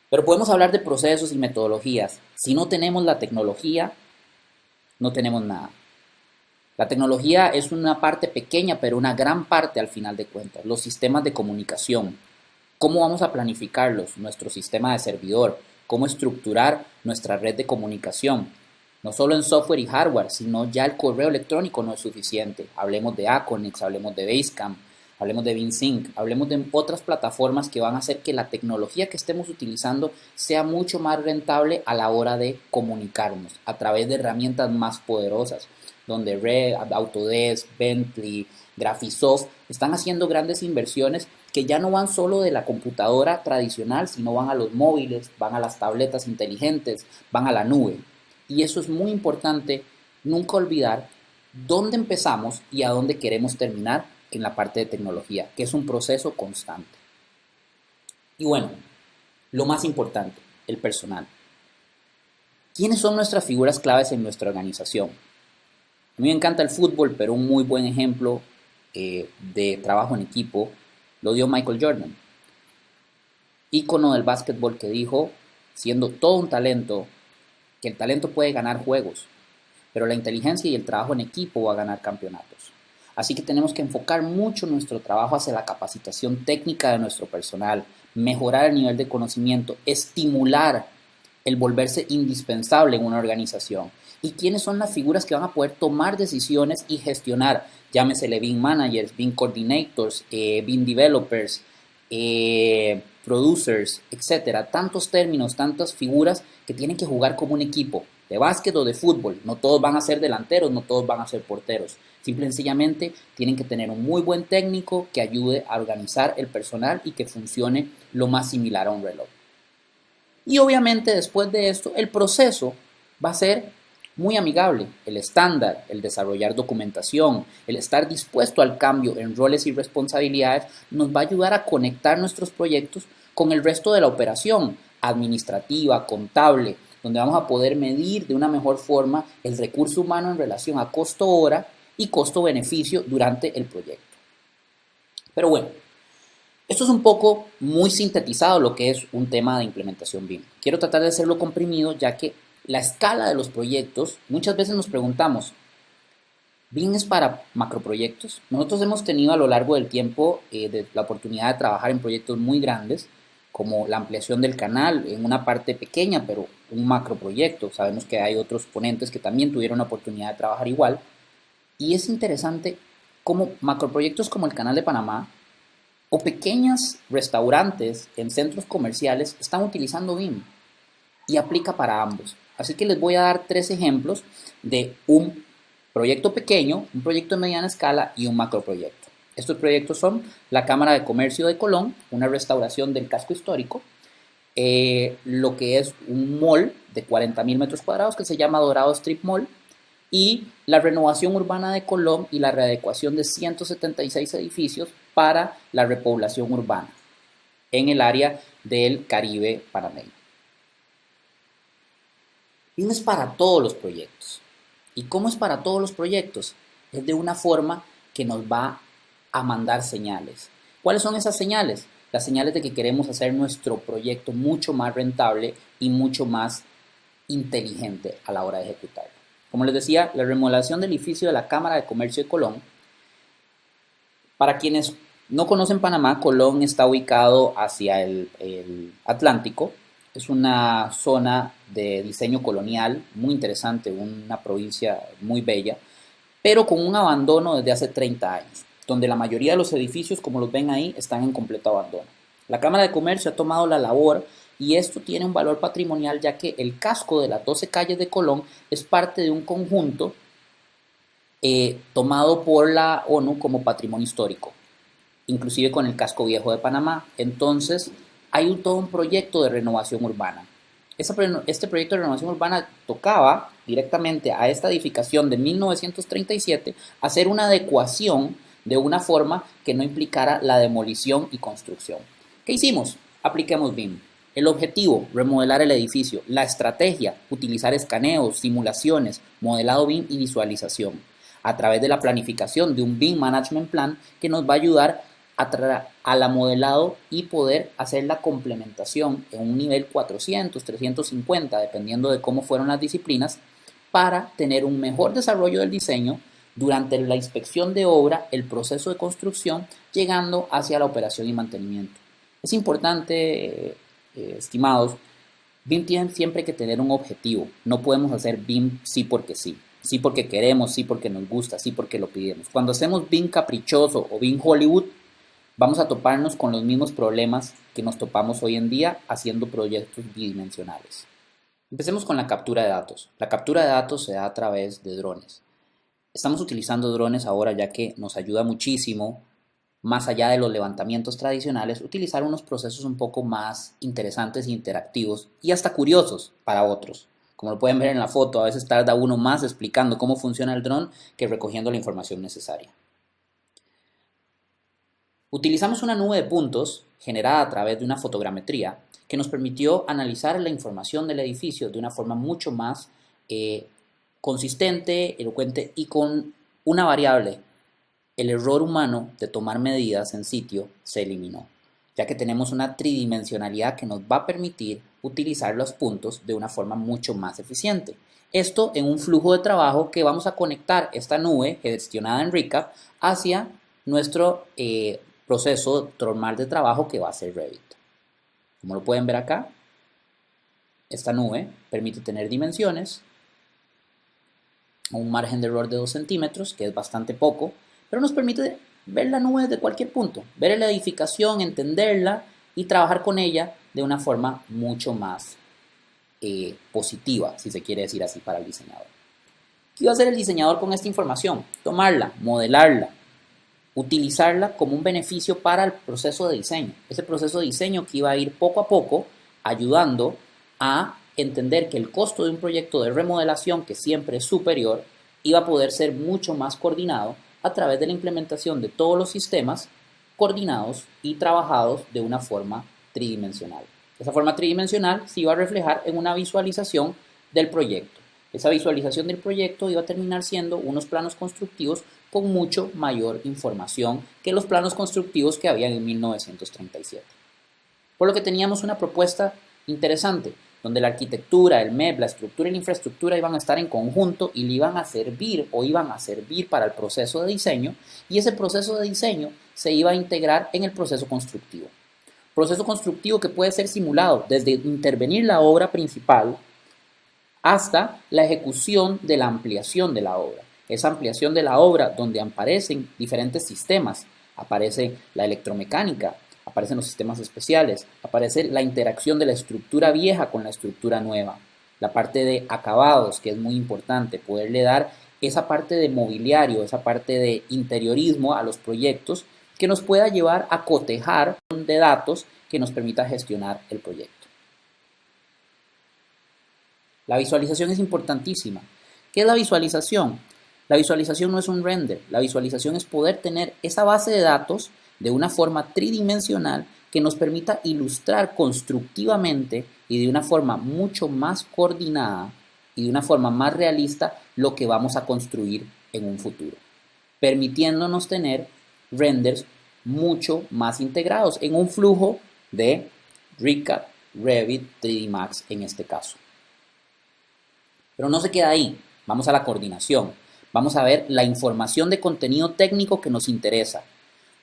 Pero podemos hablar de procesos y metodologías. Si no tenemos la tecnología, no tenemos nada. La tecnología es una parte pequeña, pero una gran parte al final de cuentas. Los sistemas de comunicación. ¿Cómo vamos a planificarlos? Nuestro sistema de servidor. ¿Cómo estructurar nuestra red de comunicación? No solo en software y hardware, sino ya el correo electrónico no es suficiente. Hablemos de Aconex, hablemos de Basecamp, hablemos de BeamSync, hablemos de otras plataformas que van a hacer que la tecnología que estemos utilizando sea mucho más rentable a la hora de comunicarnos a través de herramientas más poderosas, donde Red, Autodesk, Bentley, Graphisoft están haciendo grandes inversiones que ya no van solo de la computadora tradicional, sino van a los móviles, van a las tabletas inteligentes, van a la nube. Y eso es muy importante, nunca olvidar dónde empezamos y a dónde queremos terminar en la parte de tecnología, que es un proceso constante. Y bueno, lo más importante, el personal. ¿Quiénes son nuestras figuras claves en nuestra organización? A mí me encanta el fútbol, pero un muy buen ejemplo de trabajo en equipo lo dio Michael Jordan, ícono del básquetbol, que dijo, siendo todo un talento, que el talento puede ganar juegos, pero la inteligencia y el trabajo en equipo va a ganar campeonatos. Así que tenemos que enfocar mucho nuestro trabajo hacia la capacitación técnica de nuestro personal, mejorar el nivel de conocimiento, estimular el volverse indispensable en una organización. ¿Y quiénes son las figuras que van a poder tomar decisiones y gestionar? Llámesele BIM Managers, BIM Coordinators, BIM Developers, Producers, etc. Tantos términos, tantas figuras que tienen que jugar como un equipo, de básquet o de fútbol. No todos van a ser delanteros, no todos van a ser porteros. Simple y sencillamente tienen que tener un muy buen técnico que ayude a organizar el personal y que funcione lo más similar a un reloj. Y obviamente después de esto, el proceso va a ser muy amigable. El estándar, el desarrollar documentación, el estar dispuesto al cambio en roles y responsabilidades nos va a ayudar a conectar nuestros proyectos con el resto de la operación administrativa, contable, donde vamos a poder medir de una mejor forma el recurso humano en relación a costo-hora y costo-beneficio durante el proyecto. Pero bueno, esto es un poco muy sintetizado lo que es un tema de implementación BIM. Quiero tratar de hacerlo comprimido, ya que la escala de los proyectos, muchas veces nos preguntamos, ¿BIM es para macroproyectos? Nosotros hemos tenido a lo largo del tiempo la oportunidad de trabajar en proyectos muy grandes, como la ampliación del canal en una parte pequeña, pero un macroproyecto. Sabemos que hay otros ponentes que también tuvieron la oportunidad de trabajar igual. Y es interesante cómo macroproyectos como el Canal de Panamá o pequeños restaurantes en centros comerciales están utilizando BIM y aplica para ambos. Así que les voy a dar 3 ejemplos de un proyecto pequeño, un proyecto de mediana escala y un macroproyecto. Estos proyectos son la Cámara de Comercio de Colón, una restauración del casco histórico, lo que es un mall de 40,000 metros cuadrados que se llama Dorado Strip Mall, y la renovación urbana de Colón y la readecuación de 176 edificios para la repoblación urbana en el área del Caribe panameño. BIM es para todos los proyectos. ¿Y cómo es para todos los proyectos? Es de una forma que nos va a mandar señales. ¿Cuáles son esas señales? Las señales de que queremos hacer nuestro proyecto mucho más rentable y mucho más inteligente a la hora de ejecutarlo. Como les decía, la remodelación del edificio de la Cámara de Comercio de Colón. Para quienes no conocen Panamá, Colón está ubicado hacia el Atlántico. Es una zona de diseño colonial muy interesante, una provincia muy bella, pero con un abandono desde hace 30 años, donde la mayoría de los edificios, como los ven ahí, están en completo abandono. La Cámara de Comercio ha tomado la labor y esto tiene un valor patrimonial, ya que el casco de las 12 calles de Colón es parte de un conjunto tomado por la ONU como patrimonio histórico, inclusive con el casco viejo de Panamá. Entonces hay todo un proyecto de renovación urbana. Este proyecto de renovación urbana tocaba directamente a esta edificación de 1937 hacer una adecuación de una forma que no implicara la demolición y construcción. ¿Qué hicimos? Apliquemos BIM. El objetivo, remodelar el edificio. La estrategia, utilizar escaneos, simulaciones, modelado BIM y visualización. A través de la planificación de un BIM Management Plan que nos va a ayudar a la modelado y poder hacer la complementación en un nivel 400, 350, dependiendo de cómo fueron las disciplinas, para tener un mejor desarrollo del diseño durante la inspección de obra, el proceso de construcción, llegando hacia la operación y mantenimiento. Es importante, estimados, BIM tiene siempre que tener un objetivo. No podemos hacer BIM sí porque sí. Sí porque queremos, sí porque nos gusta, sí porque lo pidemos. Cuando hacemos BIM caprichoso o BIM Hollywood, vamos a toparnos con los mismos problemas que nos topamos hoy en día haciendo proyectos bidimensionales. Empecemos con la captura de datos. La captura de datos se da a través de drones. Estamos utilizando drones ahora ya que nos ayuda muchísimo, más allá de los levantamientos tradicionales, utilizar unos procesos un poco más interesantes e interactivos y hasta curiosos para otros. Como lo pueden ver en la foto, a veces tarda uno más explicando cómo funciona el dron que recogiendo la información necesaria. Utilizamos una nube de puntos generada a través de una fotogrametría que nos permitió analizar la información del edificio de una forma mucho más consistente, elocuente y con una variable. El error humano de tomar medidas en sitio se eliminó, ya que tenemos una tridimensionalidad que nos va a permitir utilizar los puntos de una forma mucho más eficiente. Esto en un flujo de trabajo que vamos a conectar esta nube gestionada en Recap hacia nuestro proceso normal de trabajo que va a ser Revit. Como lo pueden ver acá, esta nube permite tener dimensiones, un margen de error de 2 centímetros, que es bastante poco, pero nos permite ver la nube desde cualquier punto, ver la edificación, entenderla y trabajar con ella de una forma mucho más positiva, si se quiere decir así, para el diseñador. ¿Qué iba a hacer el diseñador con esta información? Tomarla, modelarla, utilizarla como un beneficio para el proceso de diseño. Ese proceso de diseño que iba a ir poco a poco ayudando a entender que el costo de un proyecto de remodelación, que siempre es superior, iba a poder ser mucho más coordinado a través de la implementación de todos los sistemas coordinados y trabajados de una forma tridimensional. Esa forma tridimensional se iba a reflejar en una visualización del proyecto. Esa visualización del proyecto iba a terminar siendo unos planos constructivos con mucho mayor información que los planos constructivos que había en 1937. Por lo que teníamos una propuesta interesante, donde la arquitectura, el MEP, la estructura y la infraestructura iban a estar en conjunto y le iban a servir para el proceso de diseño, y ese proceso de diseño se iba a integrar en el proceso constructivo. Proceso constructivo que puede ser simulado desde intervenir la obra principal hasta la ejecución de la ampliación de la obra. Esa ampliación de la obra donde aparecen diferentes sistemas, aparece la electromecánica, aparecen los sistemas especiales, aparece la interacción de la estructura vieja con la estructura nueva, la parte de acabados, que es muy importante, poderle dar esa parte de mobiliario, esa parte de interiorismo a los proyectos que nos pueda llevar a cotejar de datos que nos permita gestionar el proyecto. La visualización es importantísima. ¿Qué es la visualización? La visualización no es un render, la visualización es poder tener esa base de datos de una forma tridimensional que nos permita ilustrar constructivamente y de una forma mucho más coordinada y de una forma más realista lo que vamos a construir en un futuro, permitiéndonos tener renders mucho más integrados en un flujo de Recap, Revit, 3D Max en este caso. Pero no se queda ahí, vamos a la coordinación, vamos a ver la información de contenido técnico que nos interesa,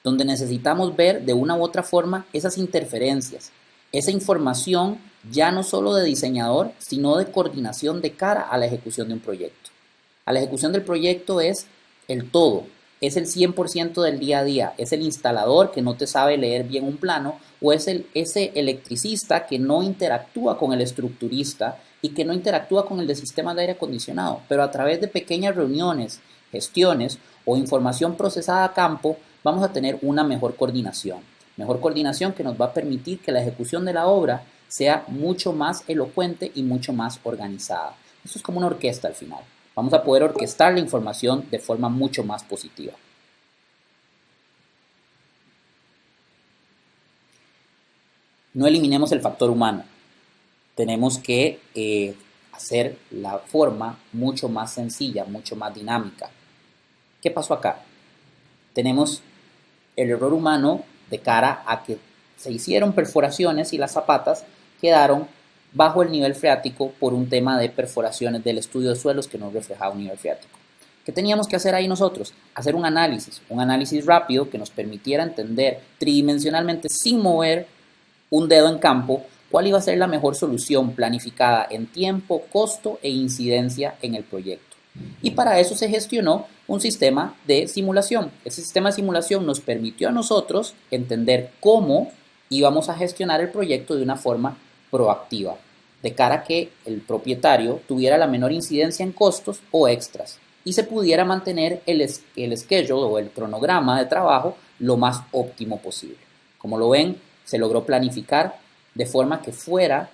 donde necesitamos ver de una u otra forma esas interferencias, esa información ya no solo de diseñador, sino de coordinación de cara a la ejecución de un proyecto. A la ejecución del proyecto es el todo, es el 100% del día a día, es el instalador que no te sabe leer bien un plano o es ese electricista que no interactúa con el estructurista y que no interactúa con el de sistema de aire acondicionado, pero a través de pequeñas reuniones, gestiones o información procesada a campo vamos a tener una mejor coordinación que nos va a permitir que la ejecución de la obra sea mucho más elocuente y mucho más organizada. Esto es como una orquesta al final. Vamos a poder orquestar la información de forma mucho más positiva. No eliminemos el factor humano. Tenemos que hacer la forma mucho más sencilla, mucho más dinámica. ¿Qué pasó acá? Tenemos el error humano de cara a que se hicieron perforaciones y las zapatas quedaron bajo el nivel freático por un tema de perforaciones del estudio de suelos que no reflejaba un nivel freático. ¿Qué teníamos que hacer ahí nosotros? Hacer un análisis rápido que nos permitiera entender tridimensionalmente sin mover un dedo en campo cuál iba a ser la mejor solución planificada en tiempo, costo e incidencia en el proyecto. Y para eso se gestionó un sistema de simulación. Ese sistema de simulación nos permitió a nosotros entender cómo íbamos a gestionar el proyecto de una forma proactiva, de cara a que el propietario tuviera la menor incidencia en costos o extras y se pudiera mantener el schedule o el cronograma de trabajo lo más óptimo posible. Como lo ven, se logró planificar de forma que fuera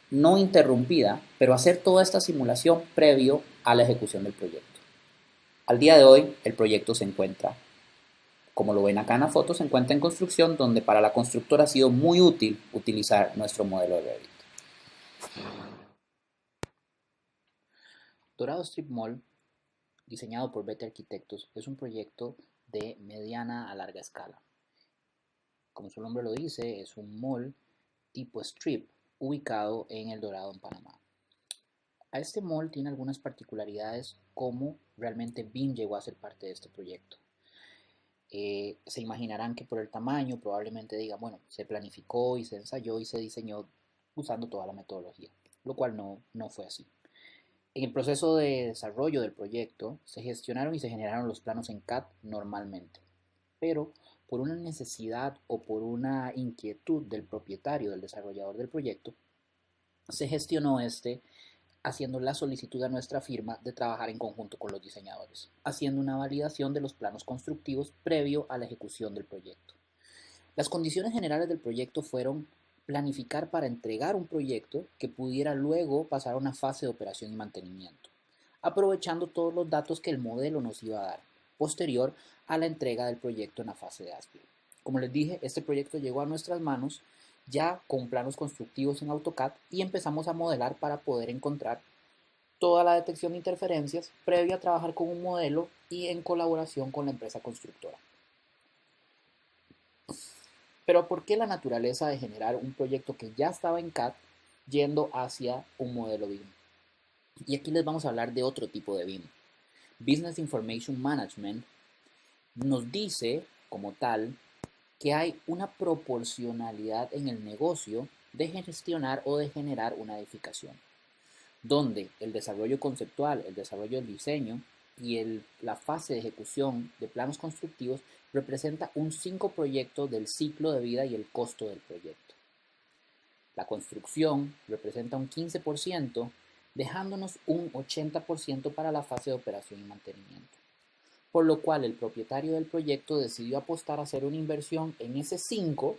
no interrumpida, pero hacer toda esta simulación previo a la ejecución del proyecto. Al día de hoy, el proyecto se encuentra, como lo ven acá en la foto, se encuentra en construcción, donde para la constructora ha sido muy útil utilizar nuestro modelo de Revit. Dorado Strip Mall, diseñado por Bete Arquitectos, es un proyecto de mediana a larga escala. Como su nombre lo dice, es un mall tipo strip ubicado en El Dorado, en Panamá. A este mall tiene algunas particularidades como realmente BIM llegó a ser parte de este proyecto. Se imaginarán que por el tamaño probablemente digan, bueno, se planificó y se ensayó y se diseñó usando toda la metodología, lo cual no fue así. En el proceso de desarrollo del proyecto se gestionaron y se generaron los planos en CAD normalmente, pero por una necesidad o por una inquietud del propietario, del desarrollador del proyecto, se gestionó haciendo la solicitud a nuestra firma de trabajar en conjunto con los diseñadores, haciendo una validación de los planos constructivos previo a la ejecución del proyecto. Las condiciones generales del proyecto fueron planificar para entregar un proyecto que pudiera luego pasar a una fase de operación y mantenimiento, aprovechando todos los datos que el modelo nos iba a dar, posterior a la entrega del proyecto en la fase de as-built. Como les dije, este proyecto llegó a nuestras manos ya con planos constructivos en AutoCAD y empezamos a modelar para poder encontrar toda la detección de interferencias previa a trabajar con un modelo y en colaboración con la empresa constructora. Pero ¿por qué la naturaleza de generar un proyecto que ya estaba en CAD yendo hacia un modelo BIM? Y aquí les vamos a hablar de otro tipo de BIM. Business Information Management nos dice, como tal, que hay una proporcionalidad en el negocio de gestionar o de generar una edificación, donde el desarrollo conceptual, el desarrollo del diseño y la fase de ejecución de planos constructivos representa un 5% del ciclo de vida y el costo del proyecto. La construcción representa un 15%, dejándonos un 80% para la fase de operación y mantenimiento. Por lo cual el propietario del proyecto decidió apostar a hacer una inversión en ese 5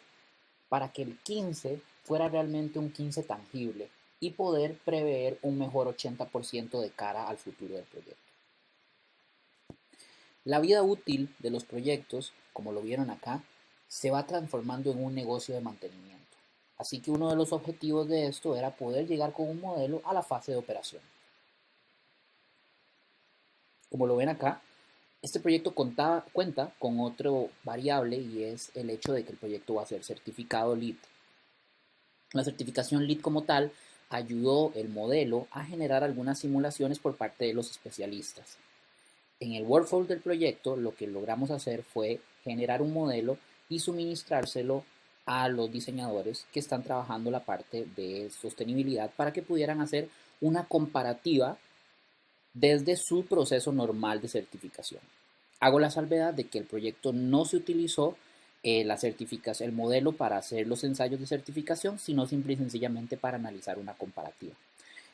para que el 15 fuera realmente un 15 tangible y poder prever un mejor 80% de cara al futuro del proyecto. La vida útil de los proyectos, como lo vieron acá, se va transformando en un negocio de mantenimiento. Así que uno de los objetivos de esto era poder llegar con un modelo a la fase de operación. Como lo ven acá, este proyecto cuenta con otro variable y es el hecho de que el proyecto va a ser certificado LEED. La certificación LEED como tal ayudó el modelo a generar algunas simulaciones por parte de los especialistas. En el workflow del proyecto lo que logramos hacer fue generar un modelo y suministrárselo a los diseñadores que están trabajando la parte de sostenibilidad para que pudieran hacer una comparativa desde su proceso normal de certificación. Hago la salvedad de que el proyecto no se utilizó el modelo para hacer los ensayos de certificación, sino simple y sencillamente para analizar una comparativa.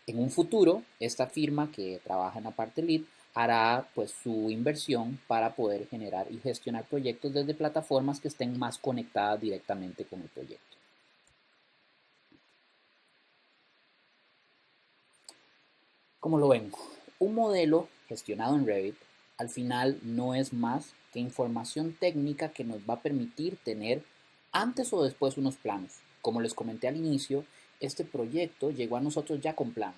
En un futuro, esta firma que trabaja en la parte LEED hará pues su inversión para poder generar y gestionar proyectos desde plataformas que estén más conectadas directamente con el proyecto. Como lo ven, un modelo gestionado en Revit al final no es más que información técnica que nos va a permitir tener Antes o después unos planos. Como les comenté al inicio, este proyecto llegó a nosotros ya con planos.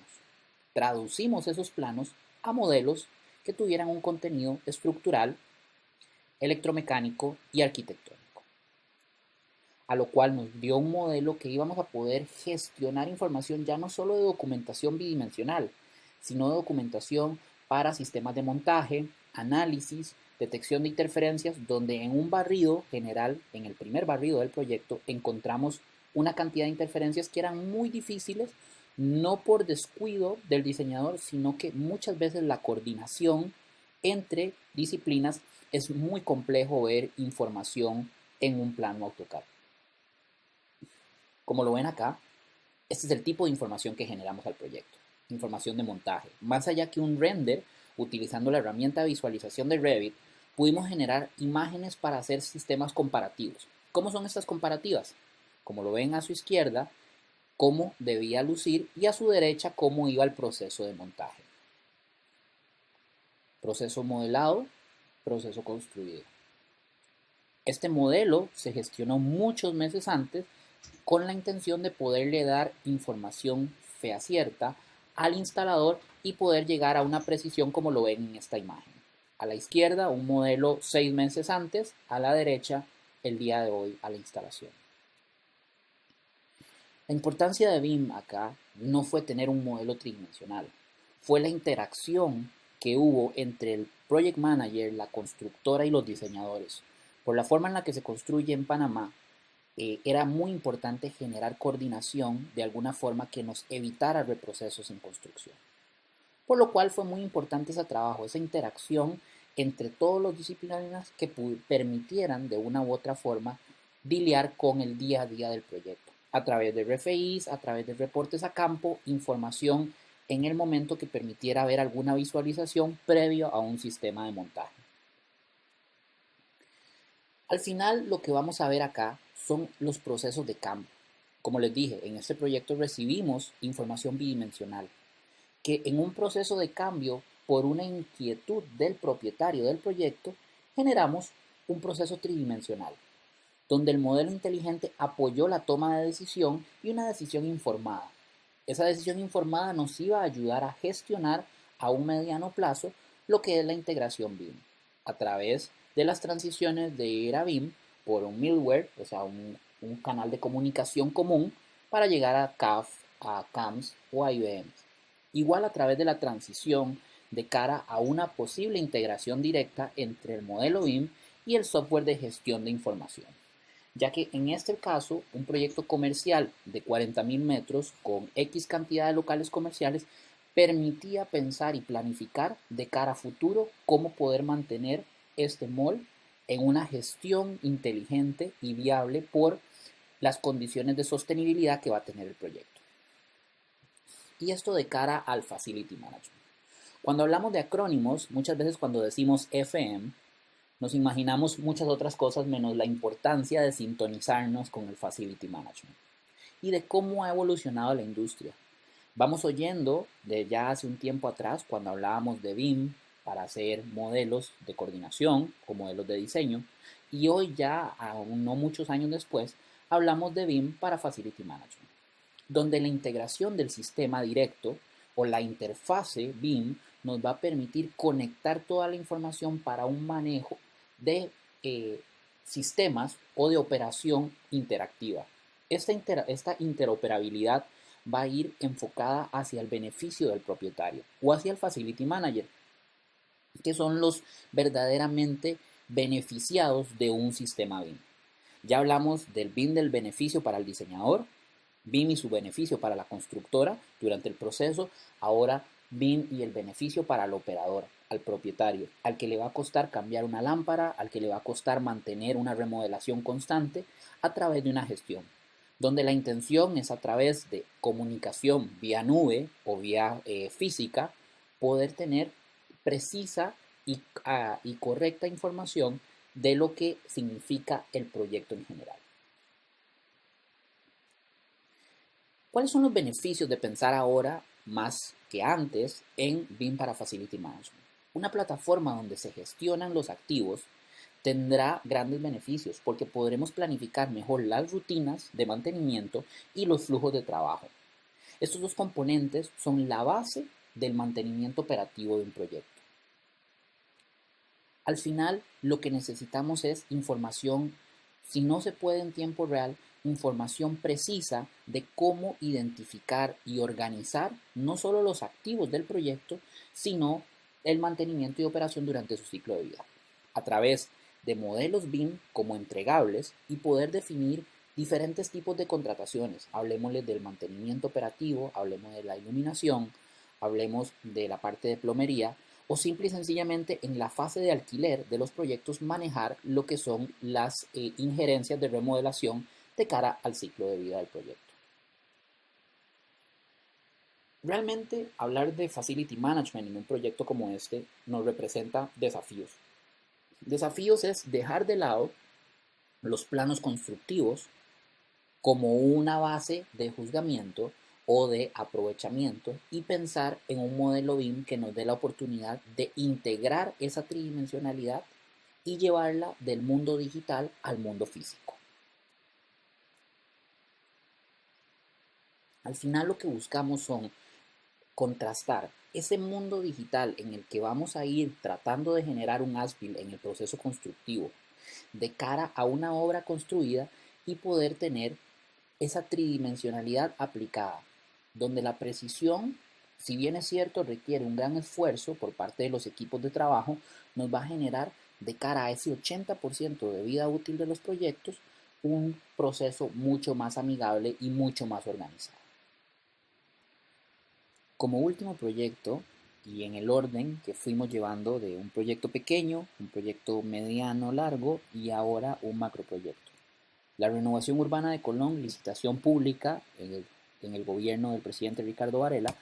Traducimos esos planos a modelos que tuvieran un contenido estructural, electromecánico y arquitectónico, a lo cual nos dio un modelo que íbamos a poder gestionar información ya no solo de documentación bidimensional, sino de documentación para sistemas de montaje, análisis, detección de interferencias, donde en un barrido general, en el primer barrido del proyecto, encontramos una cantidad de interferencias que eran muy difíciles, no por descuido del diseñador, sino que muchas veces la coordinación entre disciplinas es muy complejo ver información en un plano AutoCAD. Como lo ven acá, este es el tipo de información que generamos al proyecto. Información de montaje. Más allá que un render, utilizando la herramienta de visualización de Revit, pudimos generar imágenes para hacer sistemas comparativos. ¿Cómo son estas comparativas? Como lo ven a su izquierda, cómo debía lucir y a su derecha cómo iba el proceso de montaje. Proceso modelado, proceso construido. Este modelo se gestionó muchos meses antes con la intención de poderle dar información fehaciente al instalador y poder llegar a una precisión como lo ven en esta imagen. A la izquierda un modelo 6 meses antes, a la derecha el día de hoy a la instalación. La importancia de BIM acá no fue tener un modelo tridimensional, fue la interacción que hubo entre el project manager, la constructora y los diseñadores. Por la forma en la que se construye en Panamá, era muy importante generar coordinación de alguna forma que nos evitara reprocesos en construcción. Por lo cual fue muy importante ese trabajo, esa interacción entre todos los disciplinas que permitieran de una u otra forma lidiar con el día a día del proyecto, a través de RFIs, a través de reportes a campo, información en el momento que permitiera ver alguna visualización previo a un sistema de montaje. Al final lo que vamos a ver acá son los procesos de cambio. Como les dije, en este proyecto recibimos información bidimensional, que en un proceso de cambio, por una inquietud del propietario del proyecto, generamos un proceso tridimensional, donde el modelo inteligente apoyó la toma de decisión y una decisión informada. Esa decisión informada nos iba a ayudar a gestionar a un mediano plazo lo que es la integración BIM, a través de las transiciones de ir a BIM por un middleware, o sea, un canal de comunicación común para llegar a CAF, a CAMS o a IBM. Igual a través de la transición de cara a una posible integración directa entre el modelo BIM y el software de gestión de información, ya que en este caso un proyecto comercial de 40.000 metros con X cantidad de locales comerciales permitía pensar y planificar de cara a futuro cómo poder mantener este mall en una gestión inteligente y viable por las condiciones de sostenibilidad que va a tener el proyecto. Y esto de cara al Facility Management. Cuando hablamos de acrónimos, muchas veces cuando decimos FM, nos imaginamos muchas otras cosas menos la importancia de sintonizarnos con el Facility Management y de cómo ha evolucionado la industria. Vamos oyendo de ya hace un tiempo atrás, cuando hablábamos de BIM para hacer modelos de coordinación o modelos de diseño, y hoy ya, aún no muchos años después, hablamos de BIM para Facility Management, donde la integración del sistema directo o la interfase BIM nos va a permitir conectar toda la información para un manejo de sistemas o de operación interactiva. Esta interoperabilidad va a ir enfocada hacia el beneficio del propietario o hacia el Facility Manager, que son los verdaderamente beneficiados de un sistema BIM. Ya hablamos del BIM del beneficio para el diseñador, BIM y su beneficio para la constructora durante el proceso, ahora BIM y el beneficio para el operador, al propietario, al que le va a costar cambiar una lámpara, al que le va a costar mantener una remodelación constante a través de una gestión, donde la intención es a través de comunicación vía nube o vía física, poder tener precisa y correcta información de lo que significa el proyecto en general. ¿Cuáles son los beneficios de pensar ahora más que antes en BIM para Facility Management? Una plataforma donde se gestionan los activos tendrá grandes beneficios porque podremos planificar mejor las rutinas de mantenimiento y los flujos de trabajo. Estos dos componentes son la base del mantenimiento operativo de un proyecto. Al final, lo que necesitamos es información, si no se puede en tiempo real, información precisa de cómo identificar y organizar no solo los activos del proyecto, sino el mantenimiento y operación durante su ciclo de vida, a través de modelos BIM como entregables y poder definir diferentes tipos de contrataciones. Hablemosles del mantenimiento operativo, hablemos de la iluminación, hablemos de la parte de plomería, o simple y sencillamente en la fase de alquiler de los proyectos manejar lo que son las injerencias de remodelación de cara al ciclo de vida del proyecto. Realmente hablar de Facility Management en un proyecto como este nos representa desafíos. Desafíos es dejar de lado los planos constructivos como una base de juzgamiento o de aprovechamiento y pensar en un modelo BIM que nos dé la oportunidad de integrar esa tridimensionalidad y llevarla del mundo digital al mundo físico. Al final lo que buscamos son contrastar ese mundo digital en el que vamos a ir tratando de generar un as-built en el proceso constructivo de cara a una obra construida y poder tener esa tridimensionalidad aplicada, donde la precisión, si bien es cierto, requiere un gran esfuerzo por parte de los equipos de trabajo, nos va a generar de cara a ese 80% de vida útil de los proyectos un proceso mucho más amigable y mucho más organizado. Como último proyecto, y en el orden que fuimos llevando de un proyecto pequeño, un proyecto mediano largo y ahora un macroproyecto. La renovación urbana de Colón, licitación pública en el gobierno del presidente Ricardo Varela,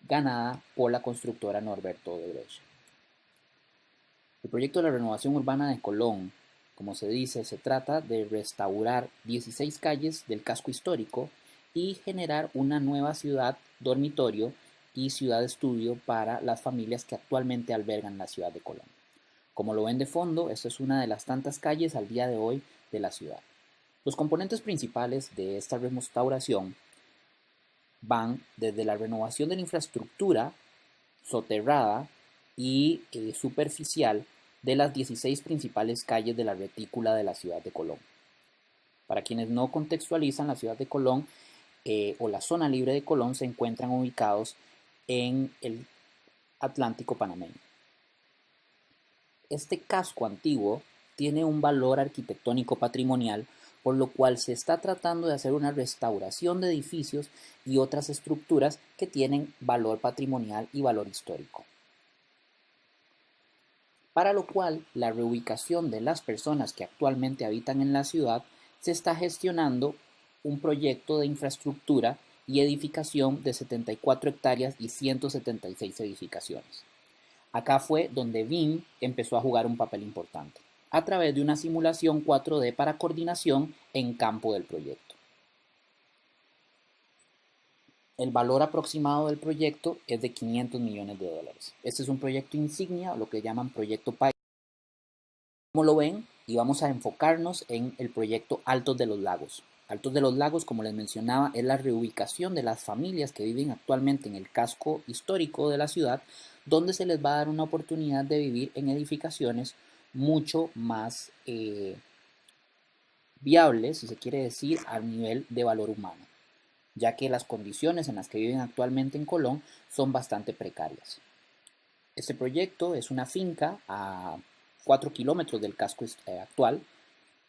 ganada por la constructora Norberto Odebrecht. El proyecto de la renovación urbana de Colón, como se dice, se trata de restaurar 16 calles del casco histórico y generar una nueva ciudad dormitorio y ciudad estudio para las familias que actualmente albergan la ciudad de Colón. Como lo ven de fondo, esta es una de las tantas calles al día de hoy de la ciudad. Los componentes principales de esta restauración van desde la renovación de la infraestructura soterrada y superficial de las 16 principales calles de la retícula de la ciudad de Colón. Para quienes no contextualizan, la ciudad de Colón o la zona libre de Colón se encuentran ubicados en el Atlántico panameño. Este casco antiguo tiene un valor arquitectónico patrimonial, por lo cual se está tratando de hacer una restauración de edificios y otras estructuras que tienen valor patrimonial y valor histórico. Para lo cual, la reubicación de las personas que actualmente habitan en la ciudad se está gestionando un proyecto de infraestructura y edificación de 74 hectáreas y 176 edificaciones. Acá fue donde BIM empezó a jugar un papel importante, a través de una simulación 4D para coordinación en campo del proyecto. El valor aproximado del proyecto es de $500 millones. Este es un proyecto insignia, lo que llaman proyecto país. Como lo ven, y vamos a enfocarnos en el proyecto Altos de los Lagos. Altos de los Lagos, como les mencionaba, es la reubicación de las familias que viven actualmente en el casco histórico de la ciudad, donde se les va a dar una oportunidad de vivir en edificaciones mucho más viables, si se quiere decir, a nivel de valor humano, ya que las condiciones en las que viven actualmente en Colón son bastante precarias. Este proyecto es una finca a 4 kilómetros del casco actual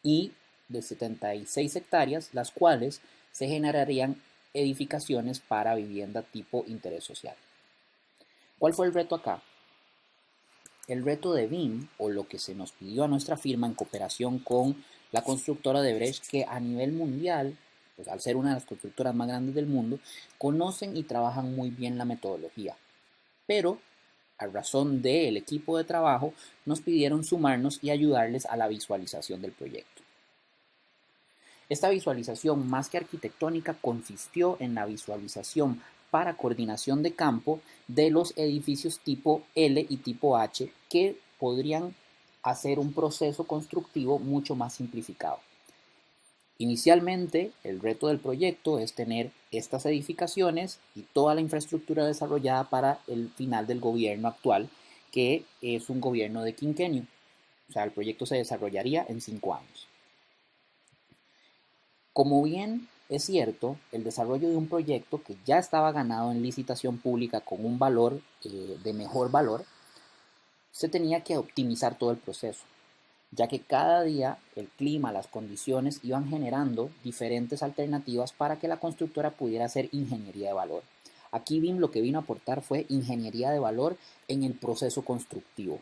y de 76 hectáreas, las cuales se generarían edificaciones para vivienda tipo interés social. ¿Cuál fue el reto acá? El reto de BIM, o lo que se nos pidió a nuestra firma en cooperación con la constructora Odebrecht, que a nivel mundial, pues al ser una de las constructoras más grandes del mundo, conocen y trabajan muy bien la metodología. Pero, a razón del equipo de trabajo, nos pidieron sumarnos y ayudarles a la visualización del proyecto. Esta visualización, más que arquitectónica, consistió en la visualización para coordinación de campo de los edificios tipo L y tipo H que podrían hacer un proceso constructivo mucho más simplificado. Inicialmente, el reto del proyecto es tener estas edificaciones y toda la infraestructura desarrollada para el final del gobierno actual, que es un gobierno de quinquenio. O sea, el proyecto se desarrollaría en 5 años. Como bien es cierto, el desarrollo de un proyecto que ya estaba ganado en licitación pública con un valor de mejor valor, se tenía que optimizar todo el proceso, ya que cada día el clima, las condiciones iban generando diferentes alternativas para que la constructora pudiera hacer ingeniería de valor. Aquí BIM lo que vino a aportar fue ingeniería de valor en el proceso constructivo,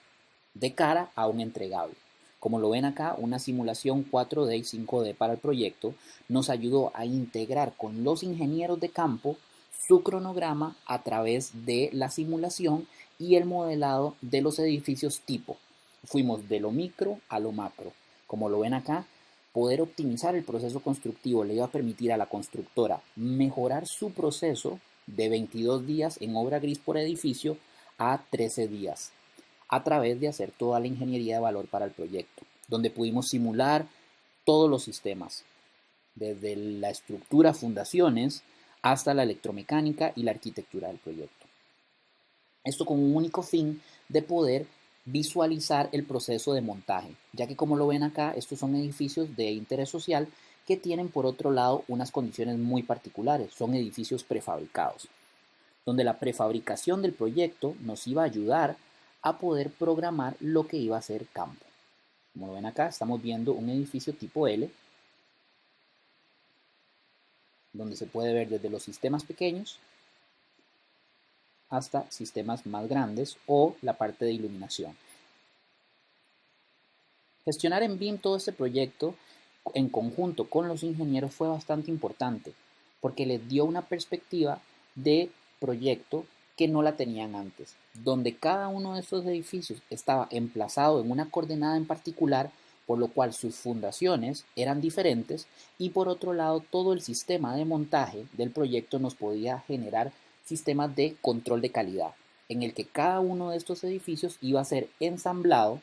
de cara a un entregable. Como lo ven acá, una simulación 4D y 5D para el proyecto nos ayudó a integrar con los ingenieros de campo su cronograma a través de la simulación y el modelado de los edificios tipo. Fuimos de lo micro a lo macro. Como lo ven acá, poder optimizar el proceso constructivo le iba a permitir a la constructora mejorar su proceso de 22 días en obra gris por edificio a 13 días, a través de hacer toda la ingeniería de valor para el proyecto, donde pudimos simular todos los sistemas, desde la estructura, fundaciones, hasta la electromecánica y la arquitectura del proyecto. Esto con un único fin de poder visualizar el proceso de montaje, ya que como lo ven acá, estos son edificios de interés social que tienen por otro lado unas condiciones muy particulares, son edificios prefabricados, donde la prefabricación del proyecto nos iba a ayudar a poder programar lo que iba a ser campo. Como lo ven acá, estamos viendo un edificio tipo L, donde se puede ver desde los sistemas pequeños hasta sistemas más grandes o la parte de iluminación. Gestionar en BIM todo este proyecto en conjunto con los ingenieros fue bastante importante porque les dio una perspectiva de proyecto que no la tenían antes, donde cada uno de estos edificios estaba emplazado en una coordenada en particular, por lo cual sus fundaciones eran diferentes y por otro lado todo el sistema de montaje del proyecto nos podía generar sistemas de control de calidad, en el que cada uno de estos edificios iba a ser ensamblado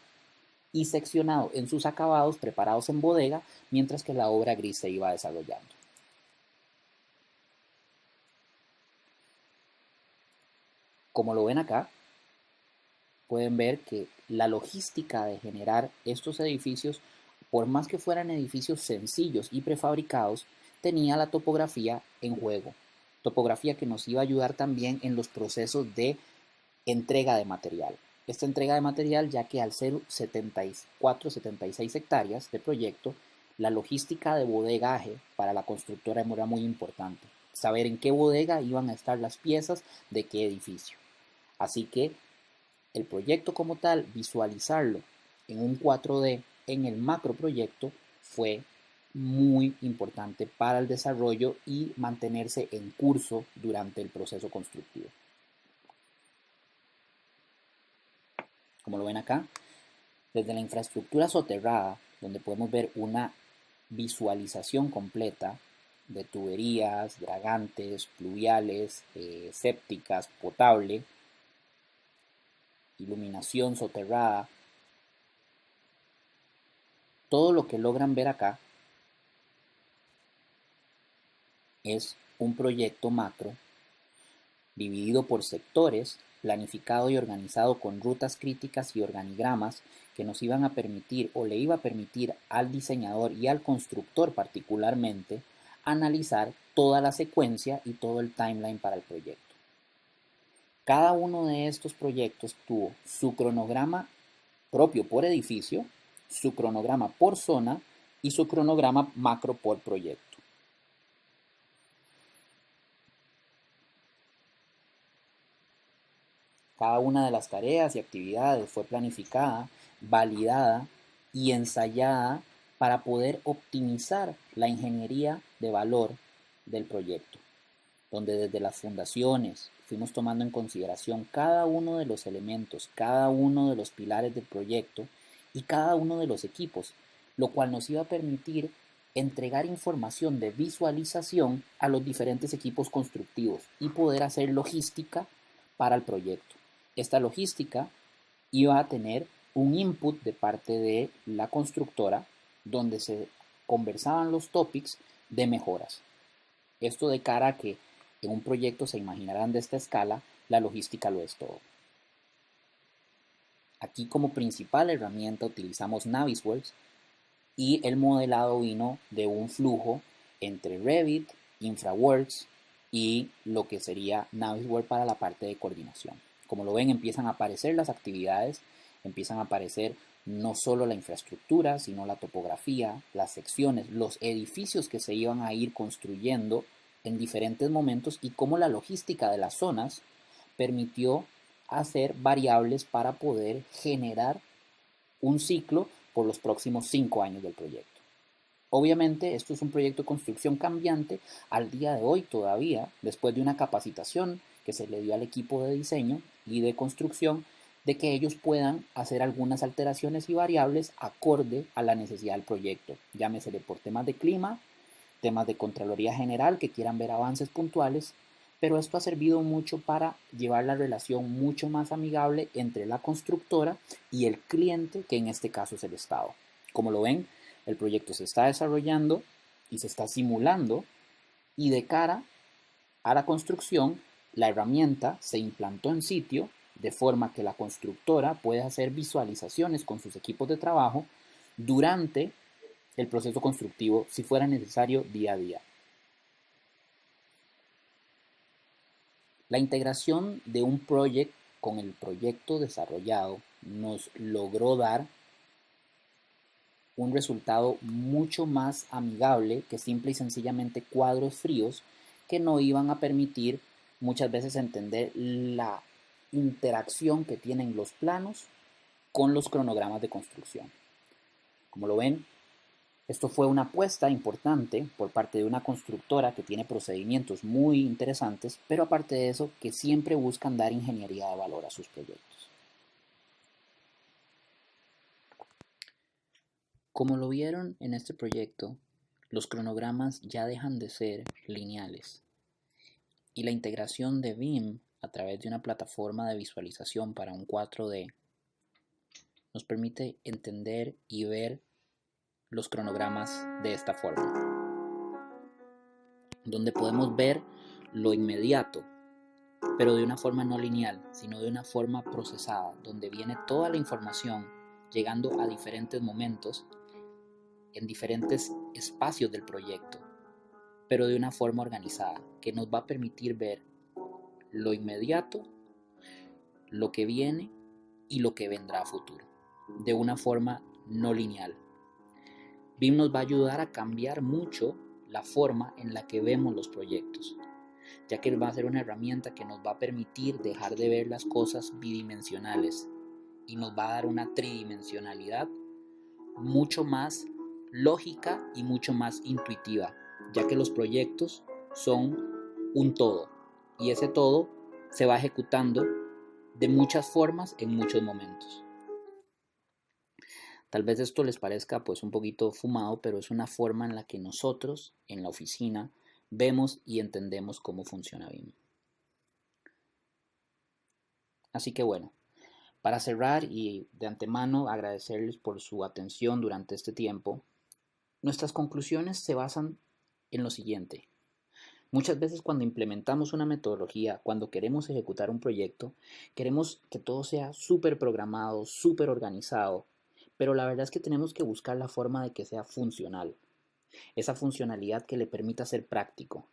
y seccionado en sus acabados preparados en bodega, mientras que la obra gris se iba desarrollando. Como lo ven acá, pueden ver que la logística de generar estos edificios, por más que fueran edificios sencillos y prefabricados, tenía la topografía en juego. Topografía que nos iba a ayudar también en los procesos de entrega de material. Esta entrega de material, ya que al ser 76 hectáreas de proyecto, la logística de bodegaje para la constructora era muy importante. Saber en qué bodega iban a estar las piezas de qué edificio. Así que el proyecto como tal, visualizarlo en un 4D en el macro proyecto fue muy importante para el desarrollo y mantenerse en curso durante el proceso constructivo. Como lo ven acá, desde la infraestructura soterrada, donde podemos ver una visualización completa de tuberías, dragantes, pluviales, sépticas, potable, iluminación soterrada, todo lo que logran ver acá es un proyecto macro dividido por sectores, planificado y organizado con rutas críticas y organigramas que nos iban a permitir o le iba a permitir al diseñador y al constructor particularmente analizar toda la secuencia y todo el timeline para el proyecto. Cada uno de estos proyectos tuvo su cronograma propio por edificio, su cronograma por zona y su cronograma macro por proyecto. Cada una de las tareas y actividades fue planificada, validada y ensayada para poder optimizar la ingeniería de valor del proyecto, donde desde las fundaciones fuimos tomando en consideración cada uno de los elementos, cada uno de los pilares del proyecto y cada uno de los equipos, lo cual nos iba a permitir entregar información de visualización a los diferentes equipos constructivos y poder hacer logística para el proyecto. Esta logística iba a tener un input de parte de la constructora donde se conversaban los topics de mejoras. Esto de cara a que en un proyecto se imaginarán de esta escala, la logística lo es todo. Aquí como principal herramienta utilizamos Navisworks y el modelado vino de un flujo entre Revit, InfraWorks y lo que sería Navisworks para la parte de coordinación. Como lo ven, empiezan a aparecer las actividades, empiezan a aparecer no solo la infraestructura, sino la topografía, las secciones, los edificios que se iban a ir construyendo en diferentes momentos y cómo la logística de las zonas permitió hacer variables para poder generar un ciclo por los próximos 5 años del proyecto. Obviamente esto es un proyecto de construcción cambiante al día de hoy todavía, después de una capacitación que se le dio al equipo de diseño y de construcción, de que ellos puedan hacer algunas alteraciones y variables acorde a la necesidad del proyecto, llámesele por temas de clima, temas de Contraloría General que quieran ver avances puntuales, pero esto ha servido mucho para llevar la relación mucho más amigable entre la constructora y el cliente, que en este caso es el Estado. Como lo ven, el proyecto se está desarrollando y se está simulando, y de cara a la construcción, la herramienta se implantó en sitio de forma que la constructora puede hacer visualizaciones con sus equipos de trabajo durante el proceso constructivo si fuera necesario día a día. La integración de un proyecto con el proyecto desarrollado nos logró dar un resultado mucho más amigable que simple y sencillamente cuadros fríos que no iban a permitir muchas veces entender la interacción que tienen los planos con los cronogramas de construcción. Como lo ven, esto fue una apuesta importante por parte de una constructora que tiene procedimientos muy interesantes, pero aparte de eso, que siempre buscan dar ingeniería de valor a sus proyectos. Como lo vieron en este proyecto, los cronogramas ya dejan de ser lineales y la integración de BIM a través de una plataforma de visualización para un 4D nos permite entender y ver los cronogramas de esta forma, donde podemos ver lo inmediato, pero de una forma no lineal, sino de una forma procesada, donde viene toda la información llegando a diferentes momentos, en diferentes espacios del proyecto, pero de una forma organizada, que nos va a permitir ver lo inmediato, lo que viene y lo que vendrá a futuro, de una forma no lineal. BIM nos va a ayudar a cambiar mucho la forma en la que vemos los proyectos, ya que va a ser una herramienta que nos va a permitir dejar de ver las cosas bidimensionales y nos va a dar una tridimensionalidad mucho más lógica y mucho más intuitiva, ya que los proyectos son un todo y ese todo se va ejecutando de muchas formas en muchos momentos. Tal vez esto les parezca pues un poquito fumado, pero es una forma en la que nosotros en la oficina vemos y entendemos cómo funciona BIM. Así que bueno, para cerrar y de antemano agradecerles por su atención durante este tiempo, nuestras conclusiones se basan en lo siguiente. Muchas veces cuando implementamos una metodología, cuando queremos ejecutar un proyecto, queremos que todo sea súper programado, súper organizado, pero la verdad es que tenemos que buscar la forma de que sea funcional. Esa funcionalidad que le permita ser práctico,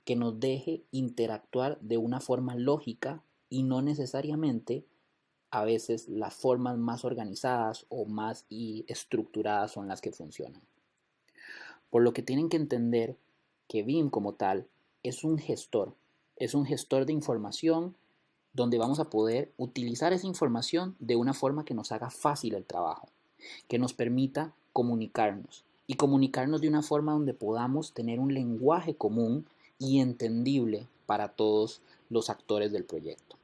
que nos deje interactuar de una forma lógica y no necesariamente a veces las formas más organizadas o más estructuradas son las que funcionan. Por lo que tienen que entender que BIM como tal es un gestor de información donde vamos a poder utilizar esa información de una forma que nos haga fácil el trabajo, que nos permita comunicarnos y comunicarnos de una forma donde podamos tener un lenguaje común y entendible para todos los actores del proyecto.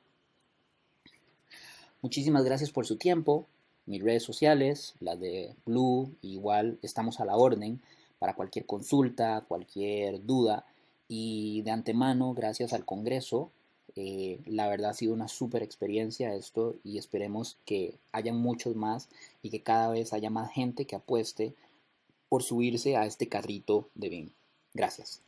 Muchísimas gracias por su tiempo. Mis redes sociales, las de Blue, igual estamos a la orden para cualquier consulta, cualquier duda. Y de antemano, gracias al Congreso, La verdad ha sido una súper experiencia esto y esperemos que hayan muchos más y que cada vez haya más gente que apueste por subirse a este carrito de BIM. Gracias.